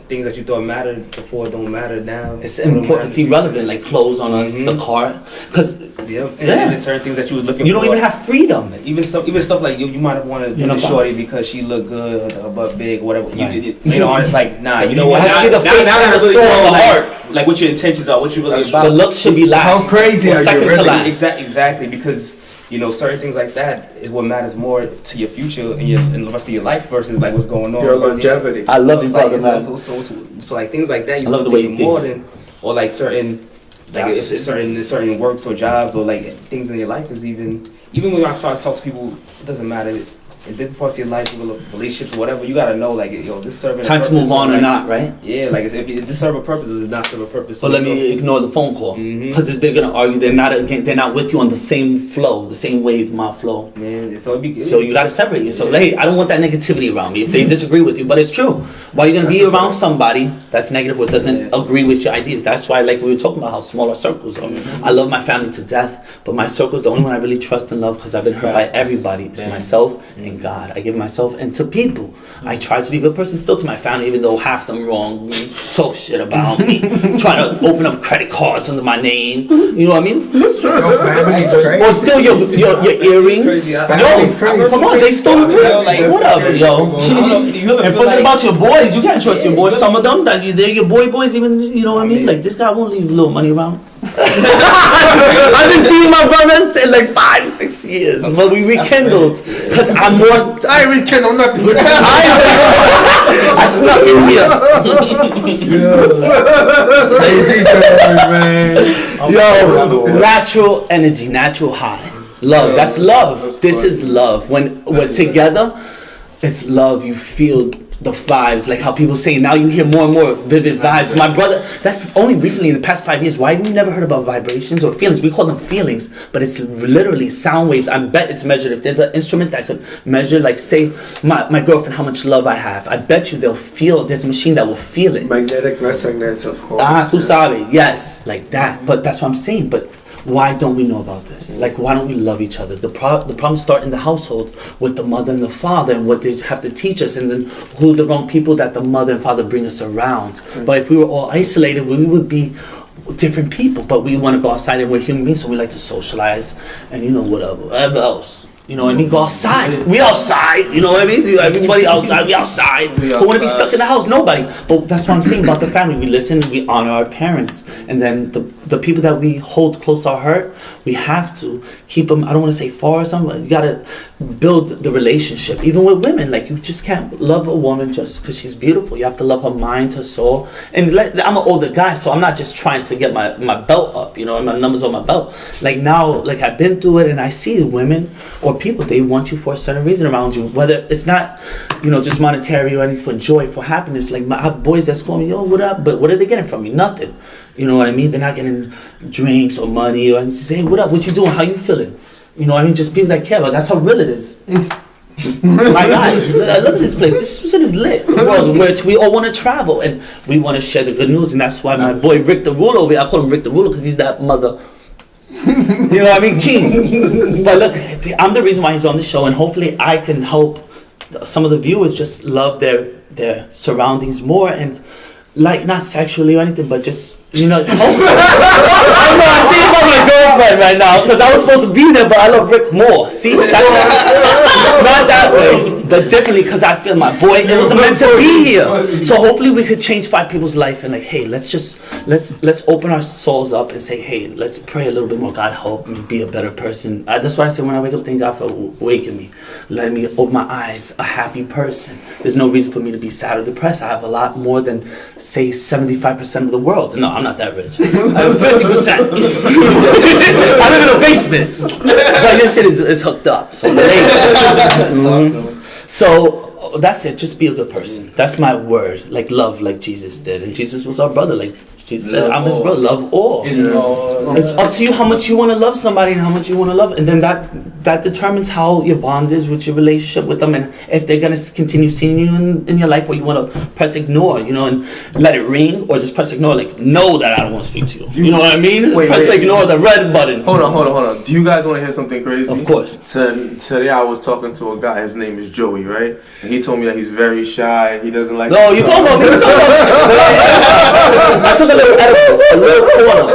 F: things that you thought mattered before don't matter now.
E: It's important. It's irrelevant. Like clothes on us, the car, because
F: there's certain things that you were looking for.
E: You don't even have freedom.
F: Even stuff like you might have wanted to shorty because she looked good, her butt big, whatever. It's like, nah, you know what?
E: It has to be the face and the soul and the heart.
F: Like what your intentions are, what you really about.
E: The looks should be last.
G: How crazy are you?
E: Second to last.
F: Exactly, because certain things like that is what matters more to your future and the rest of your life versus like what's going on.
G: Your longevity.
E: I love you, brother, man.
F: So like things like that, you
E: love the way you
F: more than, or like certain, like certain works or jobs or like things in your life is even when I start to talk to people, it doesn't matter. in different parts of your life, relationships, or whatever, you gotta know, like, yo, this serving
E: Time
F: a
E: to
F: purpose,
E: move on or
F: like,
E: not, right?
F: Yeah, like if this serve a purpose, does it not serve a purpose?
E: So let me ignore the phone call because they're gonna argue. They're not with you on the same flow, the same wave, my flow.
F: Man, so
E: you gotta separate yourself. Like, hey, I don't want that negativity around me. If they disagree with you, but it's true. Why are you gonna be around somebody that's negative or doesn't agree with your ideas? That's why, like we were talking about, how small our circles are. I love my family to death, but my circle is the only one I really trust and love because I've been hurt by everybody. It's myself and God. I give myself and to people. I try to be a good person still to my family, even though half them wrong, talk shit about me, try to open up credit cards under my name. You know what I mean? Or steal your earrings. Yo, come on, they stole it. Whatever, yo. And forget about your boys. You can't trust your boys. Some of them, they're your boys. Even, you know what I mean? Like, this guy won't leave little money around. I've been seeing my brothers in like 5-6 years, but we rekindled because I'm more.
G: I rekindled nothing.
E: I snuck in here. Yo, natural energy, natural high, love. That's love. This is love. When we're together, it's love. You feel the vibes, like how people say now you hear more and more vivid vibes. My brother, that's only recently in the past 5 years. Why have you never heard about vibrations or feelings? We call them feelings, but it's literally sound waves. I bet it's measured. If there's an instrument that could measure, like say my girlfriend, how much love I have, I bet you they'll feel. There's a machine that will feel it.
G: Magnetic resonance, of course.
E: Tu sabe, yes, like that. But that's what I'm saying. But why don't we know about this? Like, why don't we love each other? The problems start in the household with the mother and the father and what they have to teach us, and then who are the wrong people that the mother and father bring us around. But if we were all isolated, we would be different people. But we want to go outside, and we're human beings, so we like to socialize and, you know, whatever else. You know what I mean? Go outside. We outside. You know what I mean? Everybody outside. We outside. Who want to be stuck in the house? Nobody. But that's what I'm saying about the family. We listen. We honor our parents. And then the people that we hold close to our heart, we have to keep them, I don't want to say far or something, but you got to build the relationship. Even with women. Like, you just can't love a woman just because she's beautiful. You have to love her mind, her soul. And I'm an older guy, so I'm not just trying to get my belt up, you know, and my numbers on my belt. Like, now, like, I've been through it, and I see women or people, they want you for a certain reason around you, whether it's not, you know, just monetary or anything, for joy, for happiness. Like, I have boys that's call me, yo, what up? But what are they getting from me? Nothing. You know what I mean? They're not getting drinks or money or anything. Say, hey, what up? What you doing? How you feeling? You know what I mean? Just people that care about. That's how real it is. My guys, look at this place. This shit is lit. We all want to travel, and we want to share the good news, and that's why my boy Rick the Ruler over here, I call him Rick the Ruler because he's that mother. You know what I mean? King. But look, I'm the reason why he's on the show, and hopefully I can help some of the viewers just love their surroundings more, and like, not sexually or anything, but just, you know, I know, I'm thinking about my girlfriend right now because I was supposed to be there, but I love Rick more. See, that's not that way, but differently because I feel my boy, it was meant to be here. So hopefully we could change 5 people's life, and like, hey, let's open our souls up and say, hey, let's pray a little bit more. God, help me be a better person. That's why I say when I wake up, thank God for waking me, letting me open my eyes, a happy person. There's no reason for me to be sad or depressed. I have a lot more than, say, 75% of the world. No, I'm not that rich. I have 50%. I live in a basement. But your shit is hooked up. So, so that's it. Just be a good person. That's my word. Like, love, like Jesus did. And Jesus was our brother. Like Jesus said, I'm his brother. Love all. It's up to you how much you want to love somebody and how much you want to love. And then that determines how your bond is with your relationship with them, and if they're going to continue seeing you in your life, or you want to press ignore, you know, and let it ring, or just press ignore, like, know that I don't want to speak to you. You know what I mean? Press ignore, the red button.
C: Hold on. Do you guys want to hear something crazy?
E: Of course.
C: Today I was talking to a guy, his name is Joey, right? And he told me that he's very shy, he doesn't like...
E: No, you talking about me. I took a little corner.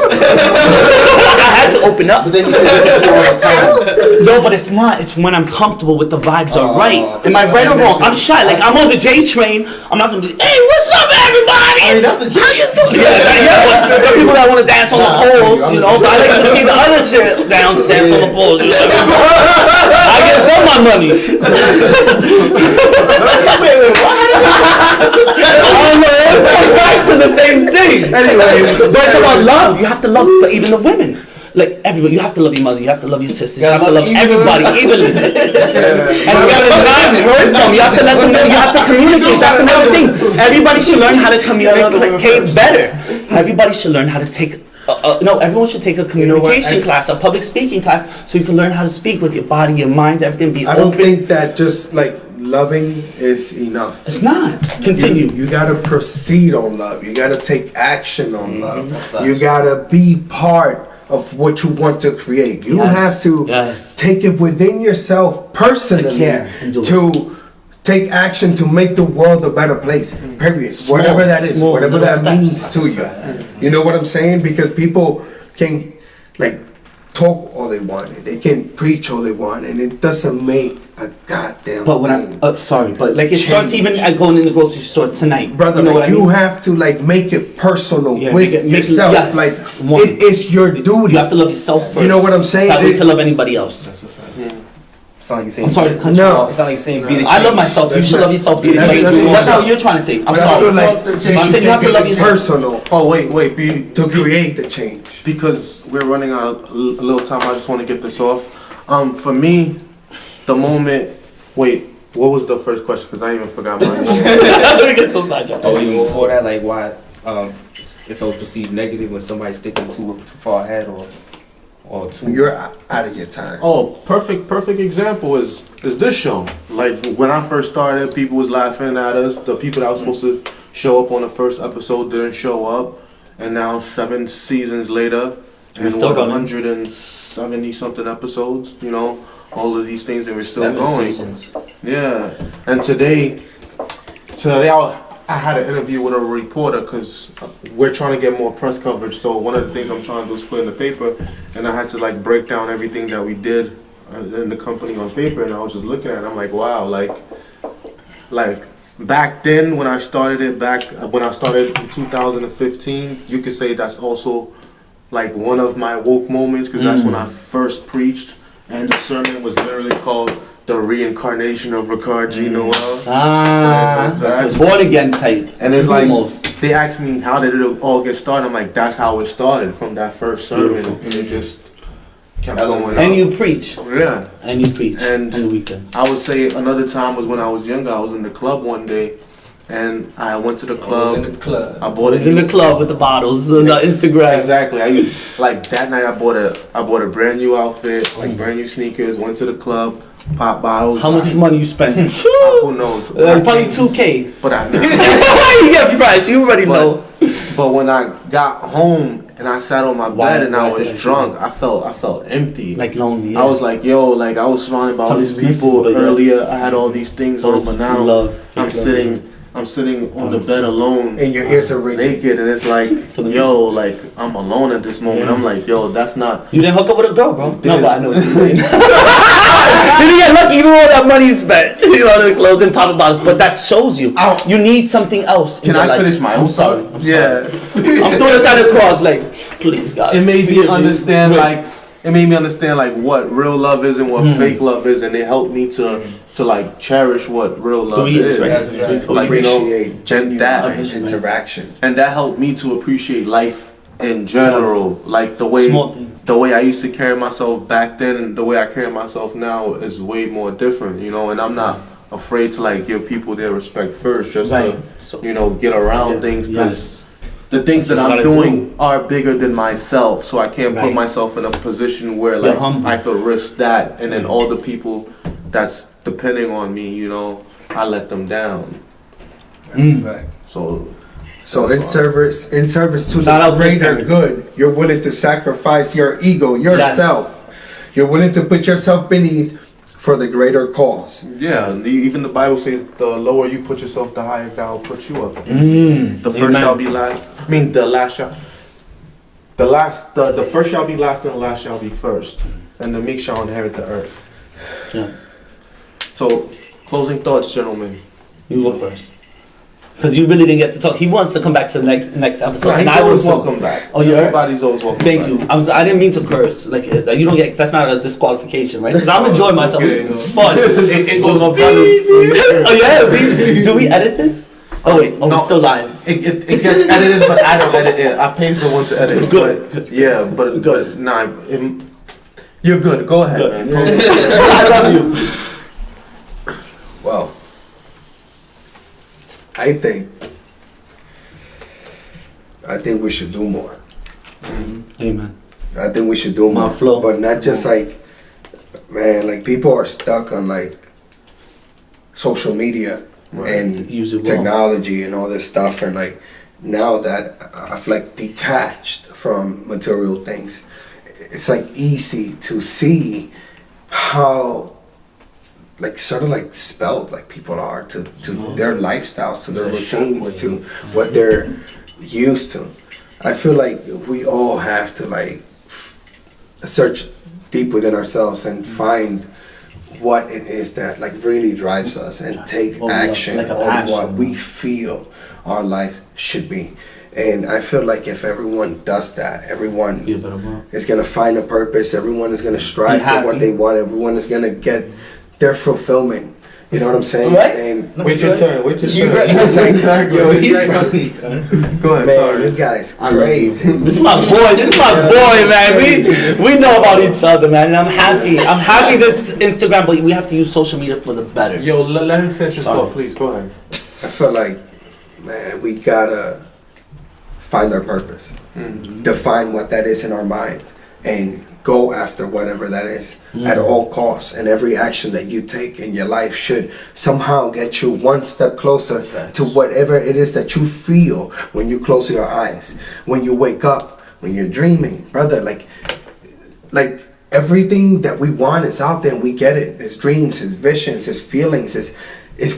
E: I had to open up. But then you said this all the time. No, but it's not. It's when I'm comfortable with the vibes are right. Am I right or wrong? I'm shy. Like, I'm on the J train. I'm not gonna be, hey, what's up, everybody? I mean, that's the J. How you doing? Yeah. There are people that want to dance on the poles, you know. But I like to see the other shit dance on the poles. You know? I give them my money. Wait, what? Oh no, it's going back to the same thing. Anyway, but it's about love. You have to love even the women. like everybody. You have to love your mother. You have to love your sisters. You have to love everybody evenly. And you have to not hurt them. You have to let them know. You have to communicate. That's another thing. Everybody should learn how to communicate better. Everybody should learn how to take. Everyone should take a communication class, a public speaking class, so you can learn how to speak with your body, your mind, everything. Be
G: I
E: open.
G: don't think that just like loving is enough.
E: It's not. Continue.
G: You gotta proceed on love. You gotta take action on love. You gotta be part of what you want to create. You have to take it within yourself personally to take action to make the world a better place. Period. Whatever that is, whatever that means to you. You know what I'm saying? Because people can like talk all they want, and they can preach all they want, and it doesn't make a goddamn.
E: But when but like it starts even at going in the grocery store tonight,
G: brother.
E: You know
G: like you have to like make it personal with yourself.
E: Yes.
G: Like it is your duty.
E: You have to love yourself first.
G: You know what I'm saying?
E: Not wait to love anybody else.
F: That's a fact. It's not like you're saying.
E: I'm sorry to cut you off.
F: It's not like you're saying be the change.
E: I love myself. You should love yourself too. That's not what you're trying to say. I'm sorry. I'm saying you have to love yourself.
G: Personal.
C: Oh wait,
G: to create the change.
C: Because we're running out of a little time, I just want to get this off. For me, the moment. Wait, what was the first question? Because I even forgot mine.
E: Get so sidetracked.
F: Even before that, like why it's always perceived negative when somebody's thinking too far ahead or too.
G: You're out of your time.
C: Oh, perfect example is this show. Like when I first started, people was laughing at us. The people that was supposed to show up on the first episode didn't show up, and now 7 seasons later, and
E: still
C: 170 something episodes. You know, all of these things, and we're still
H: 7
C: going.
H: seasons.
C: Yeah, and today I had an interview with a reporter because we're trying to get more press coverage. So one of the things I'm trying to do is put in the paper, and I had to like break down everything that we did in the company on paper. And I was just looking at it. I'm like, wow, like back then when I started it, when I started in 2015, you could say that's also like one of my woke moments because that's when I first preached, and the sermon was literally called The Reincarnation of Rickard, Jean-Noel.
E: Born again type.
C: And it's like, they asked me, how did it all get started? I'm like, that's how it started, from that first sermon. And it just kept going.
E: And you preach.
C: Yeah.
E: And you preach.
C: And
E: on the weekends.
C: I would say another time was when I was younger. I was in the club one day. And I went to the club.
F: I was in the club.
C: I bought
E: in the club with the bottles on the Instagram.
C: Exactly. Like that night I bought a brand new outfit, like brand new sneakers, went to the club. Pop bottles.
E: How much money you spend?
C: Who knows?
E: Probably 2K.
C: But
E: you get fresh. You already know.
C: But when I got home and I sat on my bed and I was drunk, I felt empty.
E: Like lonely. Yeah.
C: I was like, yo, like I was surrounded by all these people earlier. I had all these things on, but now I'm sitting on the bed alone,
G: and your ears are ringing,
C: naked, and it's like, yo, like I'm alone at this moment. I'm like, yo, that's not.
E: You didn't hook up with a girl, bro. No, but I know what you're saying. You didn't get lucky, even all that money you spent. You know, the clothes and pop bottles, but that shows you you need something else.
C: Can I finish my own?
E: I'm sorry.
C: Yeah.
E: I'm throwing this out across, like, please, God.
C: It made me understand, like what real love is and what fake love is, and it helped me to like cherish what real love is.
G: Right.
C: Like,
G: appreciate
C: that
G: interaction,
C: and that helped me to appreciate life in general. Like the way I used to carry myself back then and the way I carry myself now is way more different, you know. And I'm not afraid to like give people their respect first, just to get around things, because the things that I'm doing are bigger than myself, so I can't put myself in a position where like I could risk that, and then all the people that's depending on me, you know, I let them down. So in service to the greater good, you're willing to sacrifice your ego, yourself. You're willing to put yourself beneath for the greater cause. Yeah, even the Bible says the lower you put yourself, the higher God will put you up. The first shall be last. I mean, the first shall be last, and the last shall be first, and the meek shall inherit the earth. Yeah. So, closing thoughts, gentlemen.
E: You go first. Because you really didn't get to talk. He wants to come back to the next episode.
C: No, he's always welcome back.
E: Oh, yeah.
C: Everybody's always welcome.
E: Thank you. I didn't mean to curse. Like you don't get. That's not a disqualification, right? Because I'm enjoying myself. It's fun. Oh yeah. Do we edit this? Oh wait, we're still live.
C: It gets edited, but I don't edit it. I pay someone to edit it.
E: Good.
C: But, yeah, but nah, you're good. Go ahead, man.
E: I love you.
G: Well, I think we should do more.
E: Amen.
G: I think we should do more.
E: DonMaflow.
G: But not just like, man, like people are stuck on like social media and
E: Use it well.
G: technology and all this stuff. And like now that I've like detached from material things, it's like easy to see how like sort of like spelled like people are to their lifestyles, to their routines, to what they're used to. I feel like we all have to like search deep within ourselves and find what it is that like really drives us and take action
E: like a
G: on
E: passion.
G: what we feel our lives should be. And I feel like if everyone does that, everyone
E: Be a better world.
G: is gonna find a purpose, everyone is gonna strive for what
E: happy.
G: they want, everyone is gonna get their fulfillment. You know what I'm saying?
E: Right?
G: And
C: Wait your turn. Wait your turn.
G: Yo, he's
C: Go ahead.
G: man,
C: Sorry.
G: this guy's crazy.
E: This is my boy. This is my boy, man. We know about each other, man. And I'm happy. I'm happy this Instagram, but we have to use social media for the better.
C: Yo, let him finish his
E: Sorry.
C: thought, please. Go ahead.
G: I feel like, man, we gotta find our purpose, define what that is in our minds, and go after whatever that is at all costs. And every action that you take in your life should somehow get you one step closer to whatever it is that you feel when you close your eyes, when you wake up, when you're dreaming, brother. Like everything that we want is out there, and we get it. It's dreams, it's visions, it's feelings, is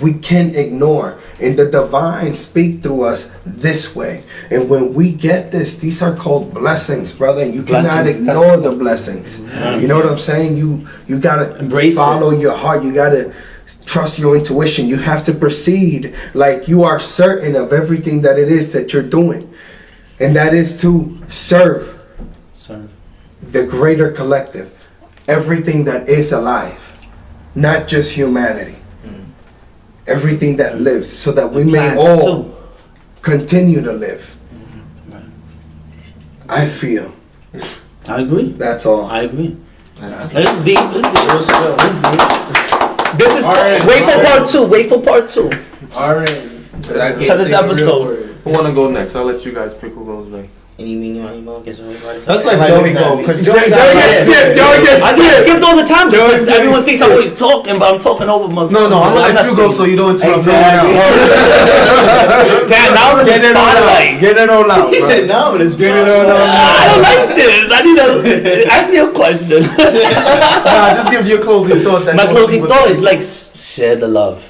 G: we can't ignore. And the divine speak through us this way. And when we get this, these are called blessings, brother. And you cannot
E: Blessings,
G: ignore
E: that's-
G: the blessings. You know what I'm saying? You gotta
E: Embrace
G: follow your heart. You gotta trust your intuition. You have to proceed like you are certain of everything that it is that you're doing. And that is to serve the greater collective, everything that is alive, not just humanity. Everything that lives, so that we may
E: Plants,
G: all
E: too.
G: continue to live. I feel.
E: I agree.
G: That's all.
E: I agree. It's deep. It's deep. This is
D: Alright,
E: wait for
D: alright.
E: part two. Wait for part two.
D: Alright.
E: So this episode.
C: Who wanna go next? I'll let you guys pick who goes next.
H: Any meaning, money, mo, guess everybody.
C: Let's let Joey go, because Joey
E: I get skipped all the time because everyone thinks I'm always talking, but I'm talking over my.
C: No, I'm gonna let you go so you don't interrupt me now.
E: Damn, now I'm in the spotlight.
G: Get it all out.
F: He said no, but it's
G: Get it all out.
E: I don't like this. I need to ask me a question.
C: Just give your closing thought.
E: My closing thought is like share the love.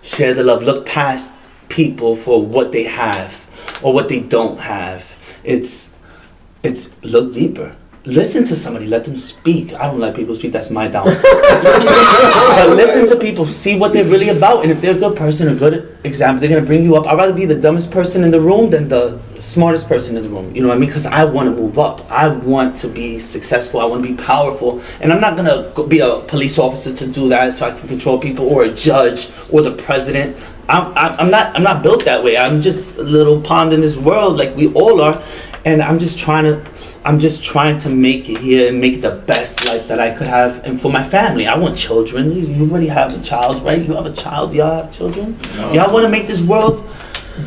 E: Share the love. Look past people for what they have or what they don't have. It's look deeper. Listen to somebody, let them speak. I don't let people speak, that's my downfall. But listen to people, see what they're really about, and if they're a good person, a good example, they're gonna bring you up. I'd rather be the dumbest person in the room than the smartest person in the room. You know what I mean? Because I want to move up. I want to be successful. I want to be powerful. And I'm not gonna be a police officer to do that so I can control people, or a judge, or the president. I'm not built that way. I'm just a little pond in this world, like we all are, and I'm just trying to make it here and make it the best life that I could have, and for my family. I want children. You already have a child, right? You have a child. Y'all have children. Y'all want to make this world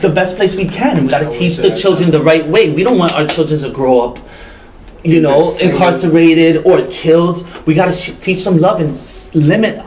E: the best place we can, and we got to teach the children the right way. We don't want our children to grow up, you know, incarcerated or killed. We got to teach them love and limit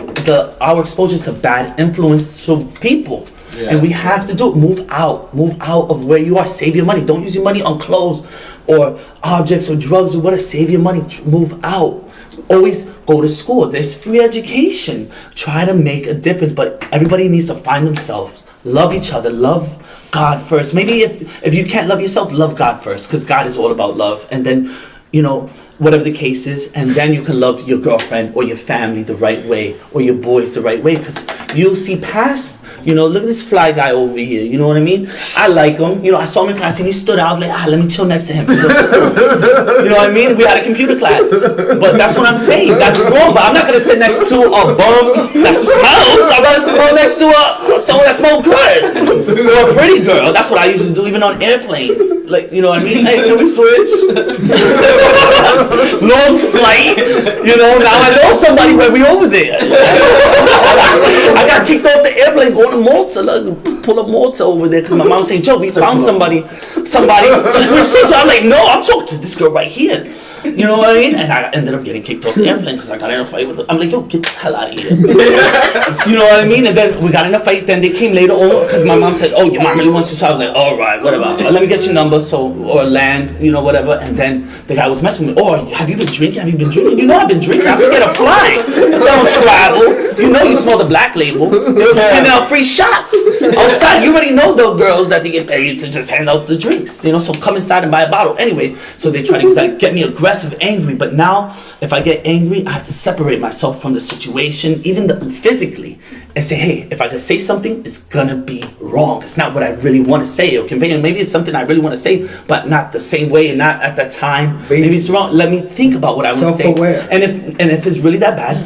E: our exposure to bad influential people. And we have to do it. Move out of where you are. Save your money. Don't use your money on clothes or objects or drugs or whatever. Save your money. Move out. Always go to school. There's free education. Try to make a difference, but everybody needs to find themselves. Love each other. Love God first. Maybe if you can't love yourself, love God first, because God is all about love. And then, you know, whatever the case is, and then you can love your girlfriend or your family the right way, or your boys the right way, because you'll see past You know, look at this fly guy over here. You know what I mean? I like him. You know, I saw him in class and he stood out. I was like, let me chill next to him. You know what I mean? We had a computer class. But that's what I'm saying. That's wrong. But I'm not gonna sit next to a bum that smells. I'm gonna sit next to someone that smells good. Or a pretty girl. That's what I usually do, even on airplanes. Like, you know what I mean? Hey, can we switch? Long flight. You know, now I know somebody when we over there. I got kicked off the airplane going to Malta. Look, pull up Malta over there because my mom was saying, Joe, we found somebody to switch seats. I'm like, no, I'm talking to this girl right here. You know what I mean? And I ended up getting kicked off the airplane because I got in a fight with them. I'm like, yo, get the hell out of here. You know what I mean? And then we got in a fight. Then they came later on because my mom said, oh, your mom really wants you. So I was like, all right, whatever. Let me get your number or land, you know, whatever. And then the guy was messing with me. Oh, have you been drinking? Have you been drinking? You know I've been drinking. I'm scared of flying. I don't travel. You know you smell the black label. They were handing out free shots outside. You already know the girls that they get paid to just hand out the drinks. You know, so come inside and buy a bottle. Anyway, so they try to get me aggressive, angry. But now, if I get angry, I have to separate myself from the situation, even physically, and say, hey, if I could say something, it's gonna be wrong. It's not what I really want to say. Okay, maybe it's something I really want to say, but not the same way and not at that time. Maybe it's wrong. Let me think about what I would say. And if it's really that bad,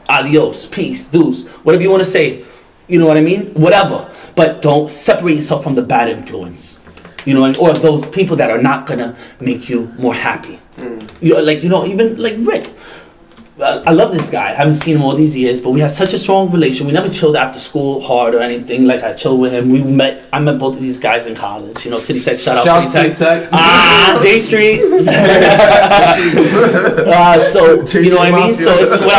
E: adios, peace, deuce, whatever you want to say. You know what I mean? Whatever. But don't separate yourself from the bad influence. You know, or those people that are not gonna make you more happy. You know, like, you know, even like Rick. I love this guy. I haven't seen him all these years, but we had such a strong relation. We never chilled after school hard or anything. Like, I chilled with him. I met both of these guys in college. You know, City Tech. Shout out City Tech. J Street. So you know what I mean. So it's, what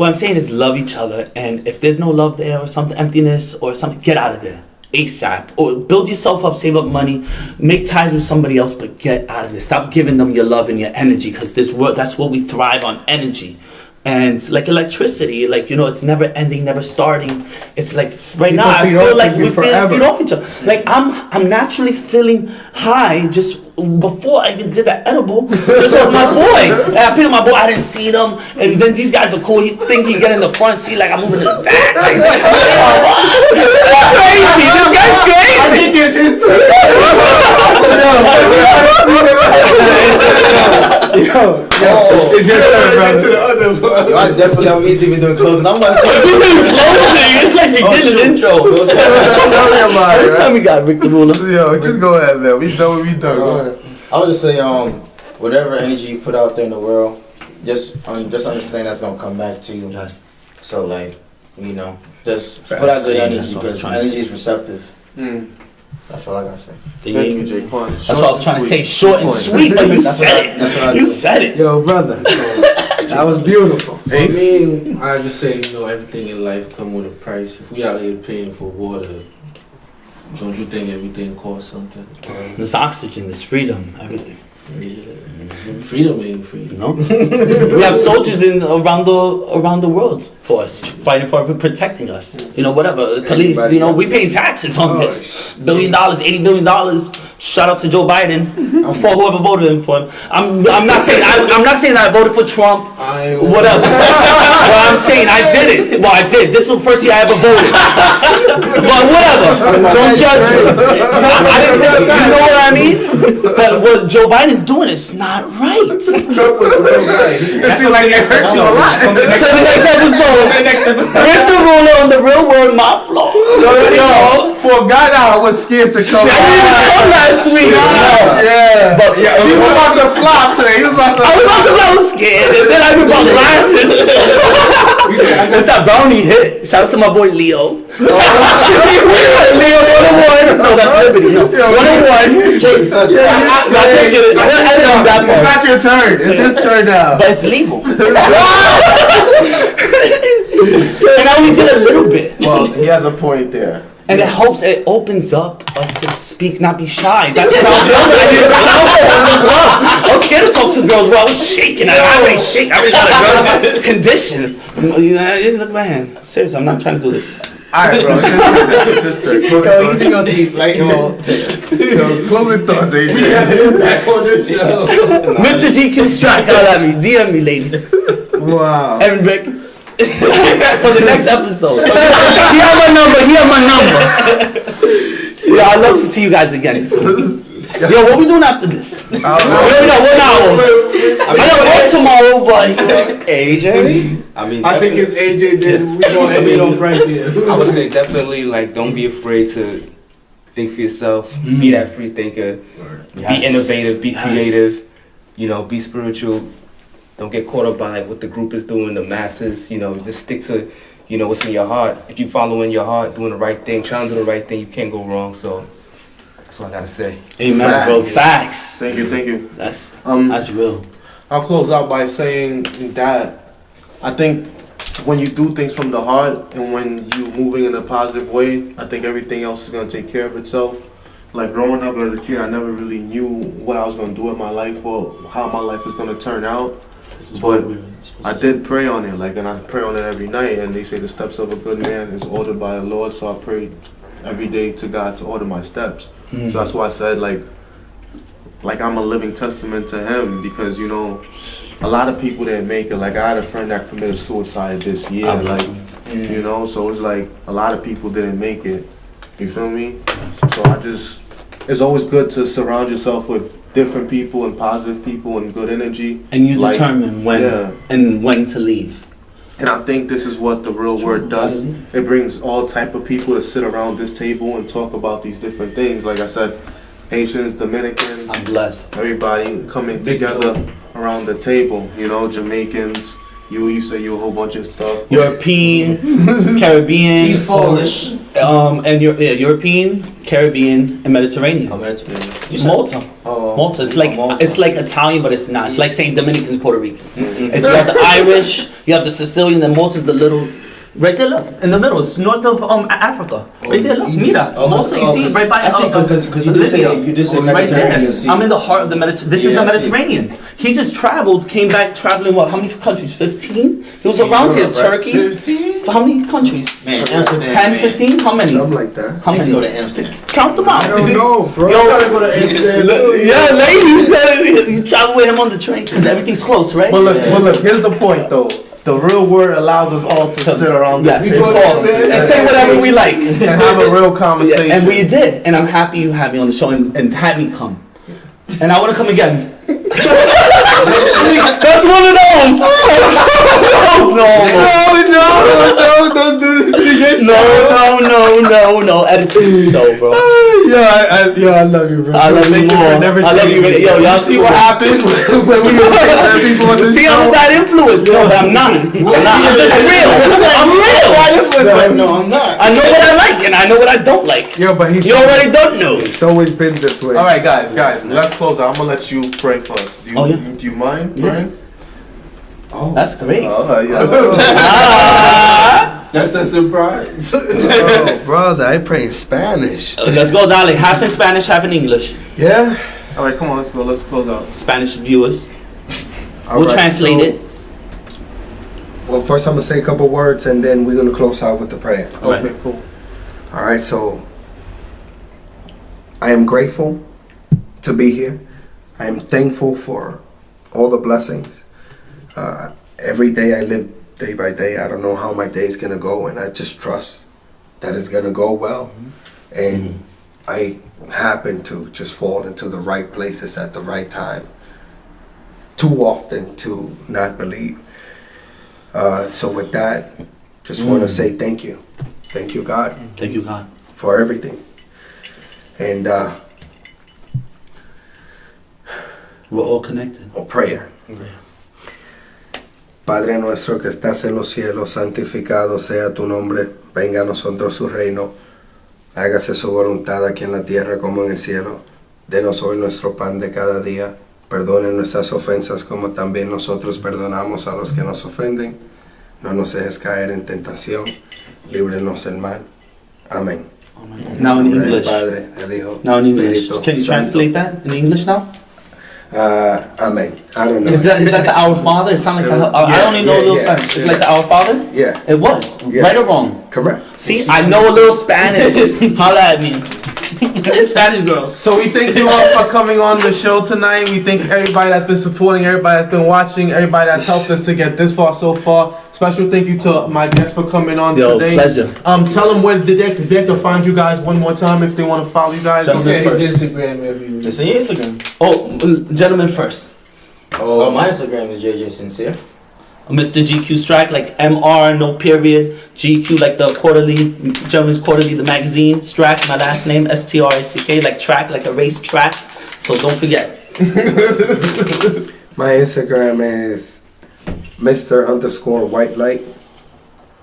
E: I'm saying is love each other. And if there's no love there or something, emptiness or something, get out of there. ASAP, or build yourself up, save up money, make ties with somebody else, but get out of this. Stop giving them your love and your energy, because that's what we thrive on, energy. And like electricity, like, you know, it's never ending, never starting. It's like right now I feel like we feed off each other. Like I'm naturally feeling high just before I even did that edible, just with my boy. And I picked my boy, I didn't see them, and then these guys are cool. He think he get in the front seat like I'm moving to the back. Like, that's crazy. This guy's crazy. I think it's his turn. Yo, it's your turn, brother. To the other one.
H: I definitely have easy been doing closing. I'm like,
E: it's like he did an intro.
G: Tell me about it.
E: Every time we got Rick the Ruler.
G: Yo, just go ahead, man. We done.
H: I would just say, whatever energy you put out there in the world, just understand that's gonna come back to you.
E: Yes.
H: So like, you know, just put out good energy, because energy is receptive. That's all I gotta say.
C: Thank you, Jay Quan.
E: That's what I was trying to say. Short and sweet, but you said it. You said it.
G: Yo, brother. That was beautiful.
D: For me, I just say, you know, everything in life come with a price. If we out here paying for water, don't you think everything costs something?
E: There's oxygen, there's freedom, everything.
D: Freedom ain't free.
E: No. We have soldiers around the world for us, fighting for protecting us. You know, whatever. The police, you know, we paying taxes on this. $1 billion, $80 billion. Shout out to Joe Biden for whoever voted for him. I'm not saying I voted for Trump. Whatever. Well, I'm saying I did it. Well, I did. This was the first year I ever voted. But whatever. Don't judge me. I didn't say. You know what I mean? But what Joe Biden's doing is not right.
C: Trump was a real guy. It seems like it hurts you a lot.
E: So the next episode, Rick the Ruler on the Real Word MafFlow.
C: Yo, for a guy that I was scared to come
E: last week.
C: Yeah. But he was about to flop today. I
E: was scared. And then I bought glasses. It's that brownie hit. Shout out to my boy Leo. Leo 101. No, that's Liberty. No. 101. Chase.
C: It's not your turn. It's his turn now.
E: But it's legal. And I only did a little bit.
C: Well, he has a point there.
E: And it helps, it opens up us to speak, not be shy. That's what I was scared to talk to girls where I was shaking. I really shake. I really got a girl's condition. You know, look at my hand. Seriously, I'm not trying to do this.
C: Alright, bro. It's his turn.
H: Yo, you need to go deep. Like,
C: closing thoughts, Adrian.
D: Back on the show.
E: Mr. GQ Strack, holla at me. DM me, ladies.
G: Wow.
E: Evan Rick. For the next episode. He have my number. Yeah, I'd love to see you guys again soon. Yo, what we doing after this? I don't know. 1 hour. I got work tomorrow, but
F: AJ.
D: I think it's AJ. Then we gonna end it on Frankie.
F: I would say definitely like don't be afraid to think for yourself. Be that free thinker.
E: Yes.
F: Be innovative. Be creative. You know, be spiritual. Don't get caught up by what the group is doing, the masses. You know, just stick to what's in your heart. If you following your heart, doing the right thing, trying to do the right thing, you can't go wrong. So that's what I gotta say.
E: Amen, bro. Facts.
C: Thank you.
E: That's real.
C: I'll close out by saying that I think when you do things from the heart and when you're moving in a positive way, I think everything else is going to take care of itself. Like growing up as a kid, I never really knew what I was going to do with my life or how my life was going to turn out. But I did pray on it, and I pray on it every night. And they say the steps of a good man is ordered by the Lord. So I pray every day to God to order my steps. So that's why I said, like I'm a living testament to him because, a lot of people didn't make it. Like I had a friend that committed suicide this year. So it's like a lot of people didn't make it. You feel me? So it's always good to surround yourself with different people and positive people and good energy.
E: And you determine when to leave.
C: And I think this is what the real word does. It brings all type of people to sit around this table and talk about these different things. Like I said, Haitians, Dominicans,
E: I'm blessed.
C: Everybody coming together around the table. Jamaicans. You say you a whole bunch of stuff.
E: European, Caribbean.
H: He's Polish.
E: And European, Caribbean, and Mediterranean.
H: Mediterranean.
E: Malta. Malta. It's like it's like Italian, but it's not. It's like saying Dominicans, Puerto Ricans. It's you have the Irish, you have the Sicilian, then Malta's the little. Right there, look in the middle. It's north of Africa. Right there, look. Mira, Malta. You see, right by.
H: I see, because you just say Mediterranean.
E: Right there. I'm in the heart of the Mediterranean. This is the Mediterranean. He just traveled, came back traveling. What? How many countries? 15. He was around here. Turkey. 15. How many countries?
H: Man, Amsterdam.
E: 10, 15. How many?
G: Something like that.
E: How many?
H: Go to Amsterdam.
E: Count them out.
G: I don't know, bro.
E: Yo,
G: gotta go to Amsterdam.
E: yeah, lady, you said you travel with him on the train because everything's close, right?
C: But look, here's the point though. The real word allows us all to sit around this table
E: and say whatever we like
C: and have a real conversation.
E: And we did, and I'm happy you had me on the show and had me come. And I want to come again. That's one of those. No, don't do this to your show. No, edit this show, bro.
G: I love you, bro.
E: I love you more. I love you. Yo, y'all
C: see what happens when we have people on this
E: see,
C: show?
E: I'm a bad influence. No, but I'm not. I'm just real. I'm real.
H: No, I'm not.
E: I know what I like and I know what I don't like.
G: Yo, but
E: You already don't know.
G: It's always been this way.
C: All right, guys, let's close out. I'm gonna let you pray first. Do you mind praying?
E: Oh, that's great.
D: That's the surprise.
G: Oh, brother, I pray in Spanish.
E: Let's go, Dale. Half in Spanish, half in English.
G: Yeah?
C: All right, come on, let's go. Let's close out.
E: Spanish viewers.
G: All
E: We'll
G: right,
E: translate
G: so-
E: it.
G: Well, first I'm going to say a couple words and then we're going to close out with the prayer.
C: Okay, cool.
G: All right, so I am grateful to be here. I am thankful for all the blessings. Every day I live day by day. I don't know how my day is going to go, and I just trust that it's going to go well. And I happen to just fall into the right places at the right time. Too often to not believe. So with that, just want to say thank you. Thank you, God.
E: Thank you, God.
G: For everything. And
E: we're all connected.
G: Prayer. Padre nuestro que estás en los cielos, santificado sea tu nombre, venga a nosotros su reino, hágase su voluntad aquí en la tierra como en el cielo. Denos hoy nuestro pan de cada día, perdone nuestras ofensas como también nosotros perdonamos a los que nos ofenden. No nos dejes caer en tentación, líbranos del mal. Amén.
E: Now in English.
G: Padre, el Hijo,
E: Now in English.
G: Espíritu
E: Can you
G: Santo.
E: translate that in English now?
G: Amen. I don't know.
E: Is that the Our Father? It sounds like I only know a little Spanish. It's like the Our Father?
G: Yeah.
E: It was.
G: Yeah.
E: Right or wrong?
G: Correct.
E: See, I know a little Spanish. Holla at me. Spanish girls.
C: So we thank you all for coming on the show tonight. We thank everybody that's been supporting, everybody that's been watching, everybody that's helped us to get this far so far. Special thank you to my guests for coming on today.
E: Pleasure.
C: Tell them where they can find you guys one more time if they want to follow you guys.
D: His Instagram everywhere.
H: It's in your Instagram.
E: Oh, gentlemen first.
H: Oh, my Instagram is JJ Sincere.
E: Mr. GQ Strack, like MR, no period. GQ, like the quarterly, Gentleman's Quarterly, the magazine. Strack, my last name, STRACK, like track, like a race track. So don't forget.
G: My Instagram is Mr_White Light.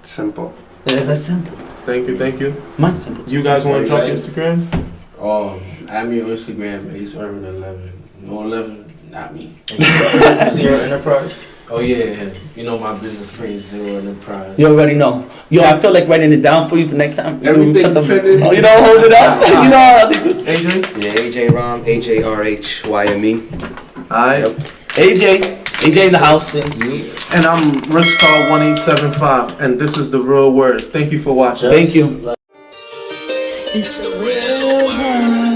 G: Simple.
E: Yeah, that's simple.
C: Thank you.
E: Mine's simple.
C: You guys want to drop Instagram?
D: I'm your Instagram, Ace Irving 11. No 11, not me.
H: Zero Enterprise.
D: Oh yeah, you know my business page, Zero Enterprise.
E: You already know. Yo, I feel like writing it down for you for next time.
D: Everything trending.
E: Oh, you know, hold it up. You know how they do.
C: AJ?
F: Yeah, AJ Rom, AJRHYME.
C: Alright.
E: AJ in the house.
C: And I'm Rickstar1875, and this is The Real Word. Thank you for watching.
E: Thank you.
A: It's the real word.